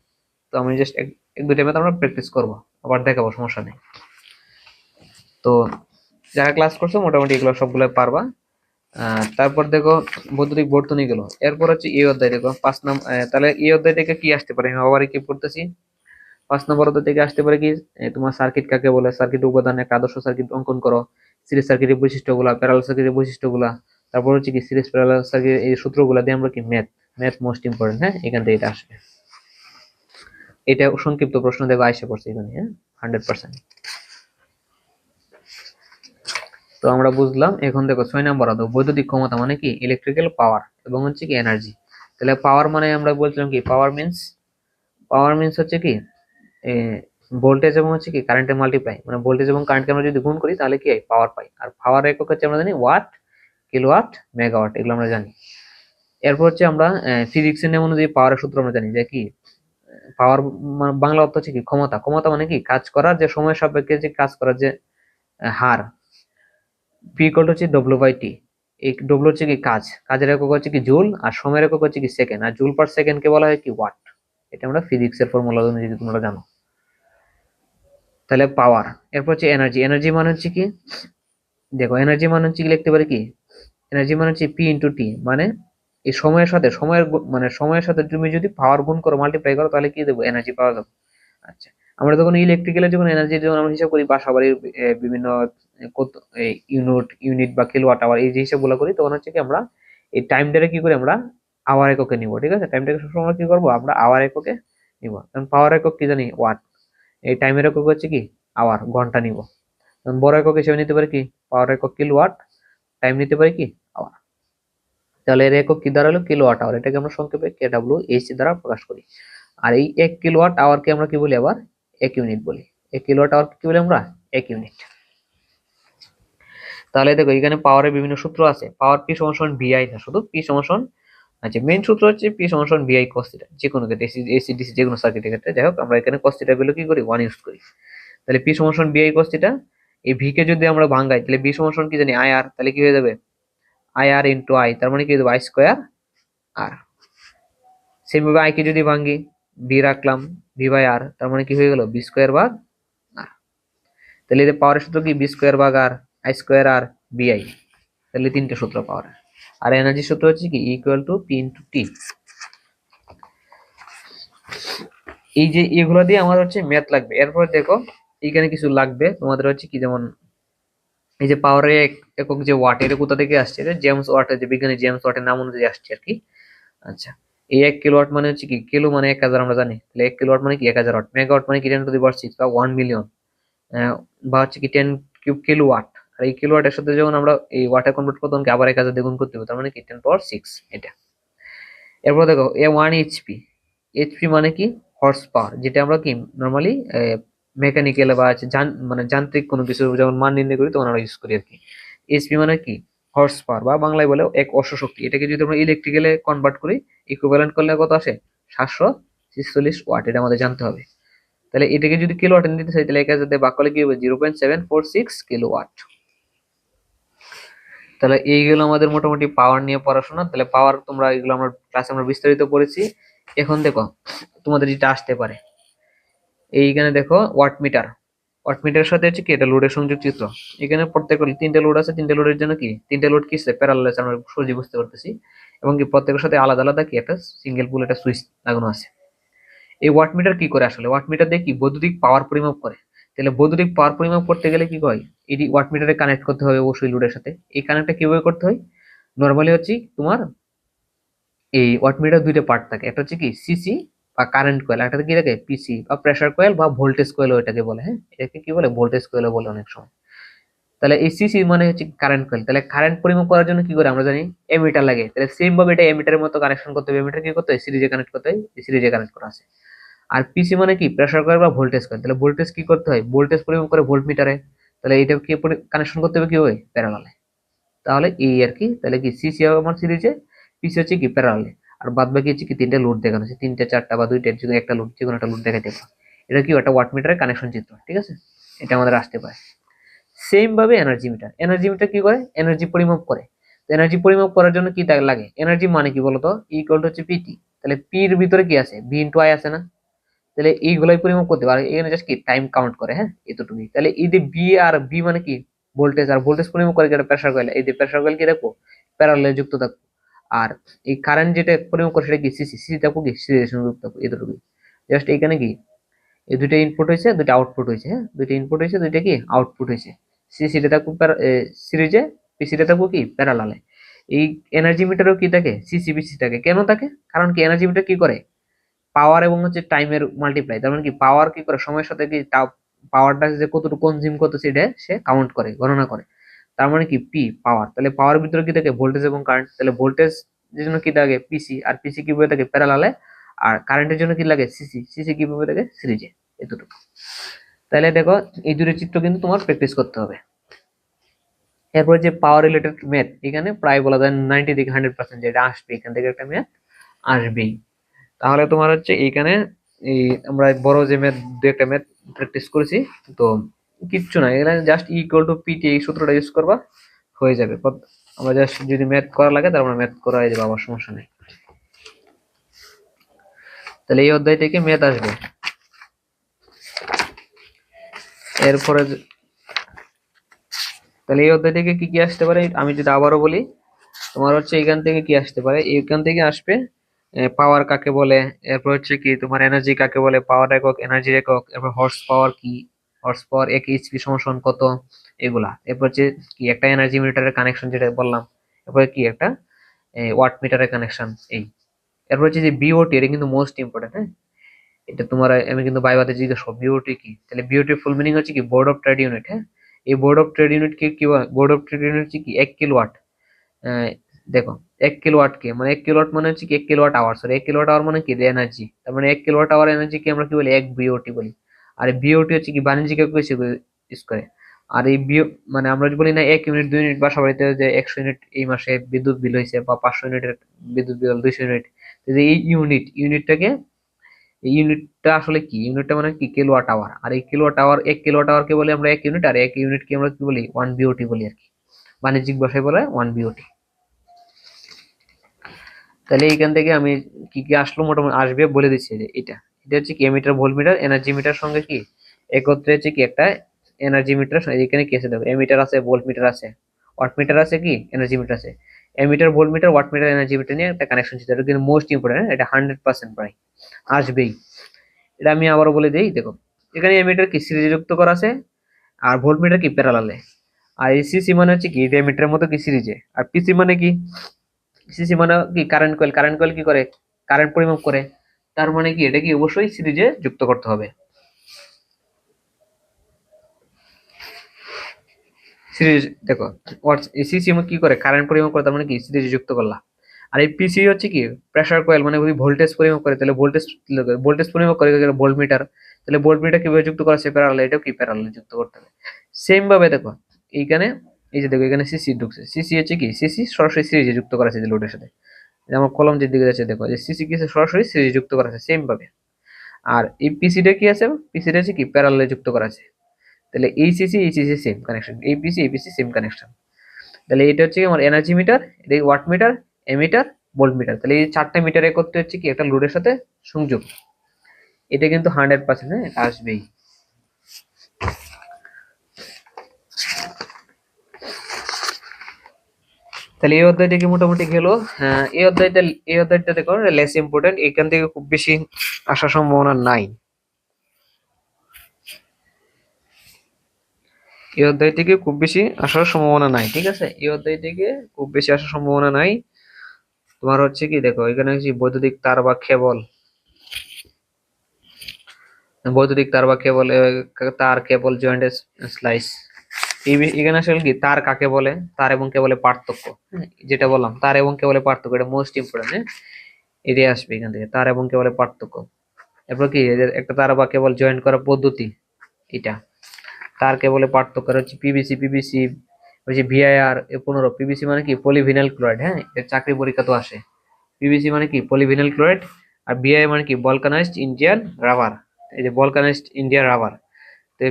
তো আমি জাস্ট এক দুইটা ম্যাথ আমরা প্র্যাকটিস করবো, আবার দেখাবো, সমস্যা নেই। তো যারা ক্লাস করছো মোটামুটি এগুলো সবগুলো পারবা। তারপর দেখো বৈদ্যুতিক বর্তনী গেল। এরপর হচ্ছে এই অধ্যায় দেখো 5 নম্বর। তাহলে এই অধ্যায় থেকে কি আসতে পারে, আমি আবার কি পড়তেছি, 5 নম্বর অধ্যায় থেকে আসতে পারে কি, তোমার সার্কিট কাকে বলে, সার্কিট উপাদান, একটা আদর্শ সার্কিট অঙ্কন করো, সিরিজ সার্কিটের বৈশিষ্ট্যগুলা, প্যারালাল সার্কিটের বৈশিষ্ট্যগুলা, তারপর হচ্ছে কি সিরিজ প্যারালাল সার্কিট এই সূত্রগুলা দিয়ে আমরা কি ম্যাথ মোস্ট ইম্পর্টেন্ট, হ্যাঁ, এখান থেকে এটা আসবে। এটা সংক্ষিপ্ত প্রশ্ন দেখো আইসা পড়ছে এখানে, হ্যাঁ, 100%। তো আমরা বুঝলাম। এখন দেখো 6 নম্বর আদৌ বৈদ্যুতিক ক্ষমতা মানে কি, ইলেকট্রিক্যাল পাওয়ার এবং হচ্ছে কি এনার্জি। তাহলে পাওয়ার মানে আমরা বলছিলাম কি, পাওয়ার মিন্স হচ্ছে কি ভোল্টেজ এবং হচ্ছে কি কারেন্টের মাল্টিপ্লাই, মানে ভোল্টেজ এবং কারেন্টকে আমরা যদি গুণ করি তাহলে কি হয়, পাওয়ার পাই। আর পাওয়ার একক হচ্ছে আমরা জানি ওয়াট, কিলোওয়াট, মেগাওয়াট, এগুলো আমরা জানি। এরপর হচ্ছে আমরা ফিজিক্সের নিয়ম অনুযায়ী পাওয়ারের সূত্র আমরা জানি যে কি, পাওয়ার বাংলা অর্থ হচ্ছে কি ক্ষমতা মানে কি কাজ করার, যে সময় সাপেক্ষে যে কাজ করার যে হার, পি ইকুয়াল হচ্ছে ডব্লিউ বাই টি। এই ডব্লিউ হচ্ছে কি কাজের একক হচ্ছে কি জুল, আর সময়ের একক হচ্ছে কি সেকেন্ড, আর জুল পার সেকেন্ড কে বলা হয় কি ওয়াট। এটা আমরা ফিজিক্স এর ফর্মুলা অনুযায়ী তোমরা জানো। তাহলে পাওয়ার। এরপর হচ্ছে এনার্জি মানে হচ্ছে কি, দেখো এনার্জি মানে হচ্ছে কি লিখতে পারি কি, এনার্জি মানে হচ্ছে পি ইন্টু টি, মানে এই সময়ের সাথে তুমি যদি পাওয়ার গুণ করো, মাল্টিপ্লাই করো, তাহলে কি দেবো, এনার্জি পাওয়া যাবে। আচ্ছা, আমরা যখন ইলেকট্রিক্যালের যখন এনার্জি যখন আমরা হিসাব করি, বাসা বাড়ির বিভিন্ন কত ইউনিট বা কিলোওয়াট আওয়ার, এই যে হিসাবগুলো করি, তখন হচ্ছে কি আমরা এই টাইমটাকে কি করি, আমরা আওয়ার এককে নিব, ঠিক আছে। টাইমটাকে সবসময় আমরা কি করবো, আমরা আওয়ার এককে নিব, কারণ পাওয়ার একক কি জানি ওয়াট, এই টাইমের একক হচ্ছে কি আওয়ার, ঘন্টা নিব। বড় একক হিসেবে নিতে পারি কি পাওয়ার একক কিলোওয়াট, টাইম নিতে পারি কি আওয়ার। তাহলে এর একক কি দাঁড়ালো, কিলোওয়াট আওয়ার, এটাকে আমরা সংক্ষেপে কেডব্লিউ এইচ দ্বারা প্রকাশ করি। আর এই 1 কিলোওয়াট আওয়ারকে আমরা কি বলি, আবার 1 ইউনিট বলি। 1 কিলোওয়াট আওয়ার কি বলি আমরা, 1 ইউনিট। তাহলে দেখো এখানে পাওয়ারের বিভিন্ন সূত্র আছে, পাওয়ার পি সমান ভিআই না, শুধু পি সমান, আচ্ছা মেইন সূত্র হচ্ছে পি সমান ভিআই কস থিটা, যে কোনো ক্ষেত্রে এসি এসি ডিসি যে কোনো সার্কিটের ক্ষেত্রে। যাই হোক আমরা এখানে কস থিটা গুলো কি করি, 1 ইউজ করি। তাহলে পি সমান ভিআই কস থিটা, এই ভি কে যদি আমরা ভাঙাই তাহলে বি সমান কি জানি আই আর, তাহলে কি হয়ে যাবে আই আর ইন্টু আই, তার মানে কি হয়ে যাবে আই স্কোয়ার আর। সেম ভাবে আই কে যদি ভাঙি, বি রাখলাম ভি বাই আর, তার মানে কি হয়ে গেল বি স্কোয়ার ভাগ আর। তাহলে এদের পাওয়ারের সূত্র কি বি স্কোয়ার ভাগ আর, আই স্কোয়ার আর বিআই, তাহলে তিনটে সূত্র পাওয়ার। আর এনার্জি সূত্র হচ্ছে কি equal to P into T. এই যে এগুলো দিয়ে আমার হচ্ছে ম্যাথ লাগবে। এরপর দেখো এইখানে কিছু লাগবে তোমাদের হচ্ছে কি, যেমন এই যে পাওয়ারের একক যে ওয়াট, এটা কোথা থেকে আসছে, এটা জেমস ওয়াটের, যে বিজ্ঞানী জেমস ওয়াটের নাম অনুযায়ী আসছে আর কি। আচ্ছা, এই 1 কিলোওয়াট মানে হচ্ছে কি, কিলো মানে 1000 আমরা জানি, তাহলে 1 কিলোওয়াট মানে কি 1000 ওয়াট, মেগাওয়াট মানে কি 10⁻⁶ বা 1 মিলিয়ন, বা হচ্ছে কি 10 কিউব কিলোওয়াট। আর এই কিলোওয়াটের সাথে যখন আমরা এই ওয়াটে কনভার্ট করতে হবে আবার 1000 দ্বিগুণ করতে হবে, তার মানে কি 10⁻⁶ এটা। এরপর দেখো এ 1 এইচপি, এইচপি মানে কি হর্স পাওয়ার, যেটা আমরা কি নর্মালি মেকানিক্যাল বা মানে যান্ত্রিক কোনো কিছু যখন মান নির্ণয় করি তখন আমরা ইউজ করি আর কি। এইচপি মানে কি হর্স পাওয়ার, বা বাংলায় বলে এক অশ্বশক্তি। এটাকে যদি আমরা ইলেকট্রিক্যালে কনভার্ট করি, ইকুইভ্যালেন্ট করলে কত আসে 746 ওয়াট, এটা আমাদের জানতে হবে। তাহলে এটাকে যদি কিলো ওয়াটে নিতে চাই তাহলে 1000 দিয়ে ভাগ করলে কি হবে 0.746 কিলো ওয়াট। তাহলে এইগুলো আমাদের মোটামুটি পাওয়ার নিয়ে পড়াশোনা। তাহলে পাওয়ার তোমরা এগুলো আমরা ক্লাসে আমরা বিস্তারিত পড়েছি। এখন দেখো তোমাদের যেটা আসতে পারে, এইখানে দেখো ওয়াট মিটার, ওয়াট মিটারের সাথে হচ্ছে কি এটা লোডের সংযোগ চিত্র। এখানে প্রত্যেকের 3টে লোড আছে, 3টে লোডের জন্য কি 3টে লোড কি প্যারালাল আছে, আমরা সহজে বুঝতে পারতেছি। এবং কি প্রত্যেকের সাথে আলাদা আলাদা কি একটা সিঙ্গেল পুল একটা সুইচ লাগানো আছে। এই ওয়াট মিটার কি করে আসলে, ওয়াট মিটার দিয়ে কি বৈদ্যুতিক পাওয়ার পরিমাপ করে। তাহলে বৈদ্যুতিক পাওয়ার পরিমাপ করতে গেলে কি হয়, এটি ওয়াট মিটারে কানেক্ট করতে হবে অবশ্যই লোডের সাথে। এই কানেক্টটা কিভাবে করতে হয়, নর্মালি হচ্ছে তোমার এই ওয়াট মিটার দুইটা পার্ট থাকে, একটা হচ্ছে কি সিসি বা কারেন্ট কয়েল, একটা কি থাকে পিসি বা প্রেসার কয়েল বা ভোল্টেজ কয়েল এটাকে বলে। হ্যাঁ, এটাকে কি বলে ভোল্টেজ কয়েল বলে অনেক সময়। তাহলে এই সিসি মানে হচ্ছে কারেন্ট কয়েল। তাহলে কারেন্ট পরিমাপ করার জন্য কি করে আমরা জানি এমিটার লাগে। তাহলে সেম ভাবে এটা এমিটারের মতো কানেকশন করতে হবে। এমিটার কি করতে হয় সিরিজে কানেক্ট করতে হয়, সিরিজে কানেক্ট করা আছে। আর পিসি মানে কি প্রেসার কয়েল বা ভোল্টেজ কয়েল। তাহলে ভোল্টেজ কি করতে হয়, ভোল্টেজ পরিমাপ করে ভোল্ট মিটারে। তাহলে এটা কি কানেকশন করতে হবে কি হয় প্যারালালে। তাহলে এই আর কি, তাহলে কি সিসি আমার সিরিজে, পিসি হচ্ছে কি প্যারালালে। আর বাদ বাকি হচ্ছে কি 3টে লোড দেখানো আছে, 3টে 4টা বা 2টা, যে একটা লোড, যে কোনো একটা লোড দেখাতে পারে। এটা কি একটা ওয়াট মিটারের কানেকশন চিত্র, ঠিক আছে। এটা আমাদের আসতে পারে। সেম ভাবে এনার্জি মিটার, এনার্জি মিটার কি করে এনার্জি পরিমাপ করে। তো এনার্জি পরিমাপ করার জন্য কি লাগে, এনার্জি মানে কি বলতো ইকুয়াল টু হচ্ছে পিটি। তাহলে পি এর ভিতরে কি আছে ভি ইন্টু আই আছে না, তাহলে এইগুলাই পরিমাপ করতে পারে। এখানে জাস্ট কি টাইম কাউন্ট করে, হ্যাঁ এতটুকুই। তাহলে এই যে বি আর বি মানে কি ভোল্টেজ, আর ভোল্টেজ পরিমাপ করে যেটা প্রেসার কয়েল, এই যে প্রেসার কয়েল কি রাখবো প্যারালালে যুক্ত থাকবো। আর এই কারেন্ট যেটা পরিমাপ করে সেটা কি সিসি, সিসি থাকবো কি সিরিজের সঙ্গে যুক্ত থাকবো, এতটুকুই। জাস্ট এইখানে কি এই দুইটা ইনপুট হয়েছে, দুইটা আউটপুট হয়েছে। হ্যাঁ, দুইটা ইনপুট হয়েছে, দুইটা কি আউটপুট হয়েছে। সিসিটা থাকবো সিরিজে, পিসিটা থাকবো কি প্যারালালে। এই এনার্জি মিটারও কি থাকে সিসি পিসি থাকে, কেন থাকে কারণ কি এনার্জি মিটার কি করে পাওয়ার এবং হচ্ছে টাইমের মাল্টিপ্লাই। তার মানে কি পাওয়ার কি করে সময়ের সাথে কি পাওয়ারটা যে কতটুকু কনজিউম করতেছে এটা সে কাউন্ট করে, গণনা করে। তার মানে কি পি পাওয়ার। তাহলে পাওয়ার ভিতরে কি থাকে ভোল্টেজ এবং কারেন্ট। তাহলে ভোল্টেজ জন্য কি থাকে পিসি, আর পিসি কিভাবে থাকে প্যারালালে। আর কারেন্টের জন্য কি লাগে সিসি, সিসি কিভাবে থাকে সিরিজে, এতটুকু। তাহলে দেখো এই দুটো চিত্র কিন্তু তোমার প্র্যাকটিস করতে হবে। এরপর যে পাওয়ার রিলেটেড ম্যাথ, এখানে প্রায় বলা যায় 90 থেকে 100% যেটা আসবে, এখান থেকে একটা ম্যাথ আসবেই। তাহলে তোমার হচ্ছে এইখানে এই আমরা বড় যে ম্যাথ দু একটা ম্যাথ প্র্যাকটিস করেছি, তো কিচ্ছু না, এখানে জাস্ট ইকুয়াল টু পিটি এই সূত্রটা ইউজ করবা হয়ে যাবে। আমরা জাস্ট যদি ম্যাথ করা লাগে তার আমরা ম্যাথ করা হয়ে যাবে, আবার সমস্যা নেই। তাহলে এই অধ্যায় থেকে ম্যাথ আসবে। এরপরে তাহলে এই অধ্যায় থেকে কি কি আসতে পারে আমি যদি আবারও বলি, তোমার হচ্ছে এখান থেকে কি আসতে পারে, এখান থেকে আসবে পাওয়ার কাকে বলে, এরপর হচ্ছে কি তোমার এনার্জি কাকে বলে, পাওয়ার একক, এনার্জি একক, এরপর হর্স পাওয়ার কি, হর্স পাওয়ার 1 এইচপি সমান কত, এগুলা। এরপর হচ্ছে কি একটা এনার্জি মিটারের কানেকশন যেটা বললাম, এরপর কি একটা ওয়াট মিটারের কানেকশন এই। এরপর হচ্ছে যে বিওটি, এটা কিন্তু মোস্ট ইম্পর্টেন্ট। হ্যাঁ, এটা তোমার আমি কিন্তু বাইবাতে জিজ্ঞেস করবো বিওটি কি। তাহলে বিওটি ফুল মিনিং হচ্ছে কি বোর্ড অফ ট্রেড ইউনিট। হ্যাঁ, এই বোর্ড অফ ট্রেড ইউনিট কি কি বোর্ড অফ ট্রেড ইউনিট হচ্ছে কি 1 কিলোওয়াট। দেখো 1 কিলোওয়াট কে মানে 1 কিলোওয়াট মানে হচ্ছে কি 1 kilowatt hour, sorry 1 kilowatt hour মানে কি এনার্জি। তার মানে 1 কিলোওয়াট আওয়ার এনার্জি কি আমরা কি বলি 1 বিওটি বলি। আর বিওটি হচ্ছে কি বাণিজ্যিক একক হিসেবে ইউজ করে। আর এই মানে আমরা যদি বলি না 1 ইউনিট 2 ইউনিট বাসা বাড়িতে যে 100 ইউনিট এই মাসে বিদ্যুৎ বিল হয়েছে বা 500 ইউনিটের বিদ্যুৎ বিল, 200 ইউনিট, যে এই ইউনিটটাকে, এই ইউনিটটা আসলে কি, ইউনিটটা মানে কি কিলোওয়াট আওয়ার। আর এই কিলোওয়াট আওয়ার, 1 কিলোওয়াট আওয়ার কে বলি আমরা 1 ইউনিট, আর 1 ইউনিট কে আমরা কি বলি 1 বিওটি বলি আর কি, বাণিজ্যিক ভাষায় বলে 1 বিওটি। তাহলে এইখান থেকে আমি কি কি আসলো মোটামুটি আসবে বলে দিচ্ছি। যে এটা এটা হচ্ছে কি এমিটার, ভোল্টমিটার, এনার্জি মিটার সঙ্গে কি একত্রে হচ্ছে কি একটা এনার্জি মিটার। এখানে কি আছে দেখো, এমিটার আছে, ভোল্টমিটার আছে, ওয়াটমিটার আছে, কি এনার্জি মিটার আছে। Emitter, voltmeter, wattmeter, energy meter নিয়ে একটা কানেকশন ছিল, এটা কিন্তু মোস্ট ইম্পর্টেন্ট, এটা 100% প্রায় আসবেই। এটা আমি আবারও বলে দিই, দেখো এখানে এমিটার কি সিরিজে যুক্ত করা আছে, আর ভোল্টমিটার কি প্যারালালে, আর এই সিসি মানে হচ্ছে কি এটা এমিটারের মতো কি সিরিজে, আর পিসি মানে কি, সিসি মানে কি কারেন্ট কয়েল, কারেন্ট কয়েল কি করে কারেন্ট পরিমাপ করে, তার মানে কি এটা কি অবশ্যই সিরিজে যুক্ত করতে হবে। সিরিজ দেখো, সিসি কি করে কারেন্ট পরিমাপ করে, তার মানে কি সিরিজে যুক্ত করলা। আর এই পিসি হচ্ছে কি প্রেসার কয়েল, মানে যদি ভোল্টেজ পরিমাপ করে তাহলে ভোল্টেজ পরিমাপ করে ভোল্টমিটার, তাহলে ভোল্টমিটার কিভাবে যুক্ত করা আছে প্যারালাল, এটাও কি প্যারালাল যুক্ত করতে হবে। সেম ভাবে দেখো এইখানে, এই যে দেখো এখানে সিসি ঢুকছে, সিসি হচ্ছে কি সিসি সরাসরি সিরিজে যুক্ত করা আছে যে লোডের সাথে, আমার কলম যে দিকে যাচ্ছে দেখো যে সিসি কি সরাসরি সিরিজে যুক্ত করা আছে সেম ভাবে। আর এই পিসিটা কি আছে, পিসিটা হচ্ছে কি প্যারালালে যুক্ত করা আছে। তাহলে এই সিসি সেম কানেকশন, এই পিসি সেম কানেকশন। তাহলে এটা হচ্ছে কি আমার এনার্জি মিটার, এটা watt meter, ammeter, volt meter. তাহলে এই 4টা মিটার একত্রে হচ্ছে কি একটা লোডের সাথে সংযোগ। এটা কিন্তু 100%, হ্যাঁ এটা আসবেই। তাহলে এই অধ্যায়টা কি মোটামুটি গেল। এই অধ্যায়টা দেখো লেস ইম্পর্টেন্ট, এখান থেকে খুব বেশি আসার সম্ভাবনা নাই। এই অধ্যায় থেকে খুব বেশি আসার সম্ভাবনা নাই, ঠিক আছে, এই অধ্যায় থেকে খুব বেশি আসার সম্ভাবনা নাই। তোমার হচ্ছে কি দেখো এখানে হচ্ছে বৈদ্যুতিক তার বা কেবল, বৈদ্যুতিক তার বা কেবল, তার কেবল জয়েন্ট স্লাইস। এখানে আসলে কি তার কাকে বলে, তার এবং কেবলের পার্থক্য, হ্যাঁ, যেটা বললাম তার এবং কেবলের পার্থক্য, এটা মোস্ট ইম্পর্টেন্ট, হ্যাঁ এটাই আসবে এখান থেকে, তার এবং কেবলের পার্থক্য। এরপর কি এদের একটা তার বা কেবল জয়েন্ট করার পদ্ধতি, এটা তার কেবলের পার্থক্য হচ্ছে পিভিসি হচ্ছে ভিআইআর 15। পিভিসি মানে কি পলিভিনাইল ক্লোরাইড, হ্যাঁ এর চাকরি পরীক্ষা তো আসে। পিভিসি মানে কি পলিভিনাইল ক্লোরাইড, আর বিআই মানে কি ভলকানাইজড ইন্ডিয়ান রাবার, এই যে ভলকানাইজড ইন্ডিয়ান রাবার। তো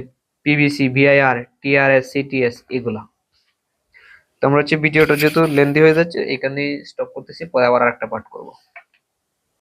পিভিসি, ভিআইআর, টিআরএস, সিটিএস এগুলা। তো আমরা হচ্ছে ভিডিওটা যেহেতু লেন্দি হয়ে যাচ্ছে এখানেই স্টপ করতেছি, পরে আবার আরেকটা পার্ট করবো।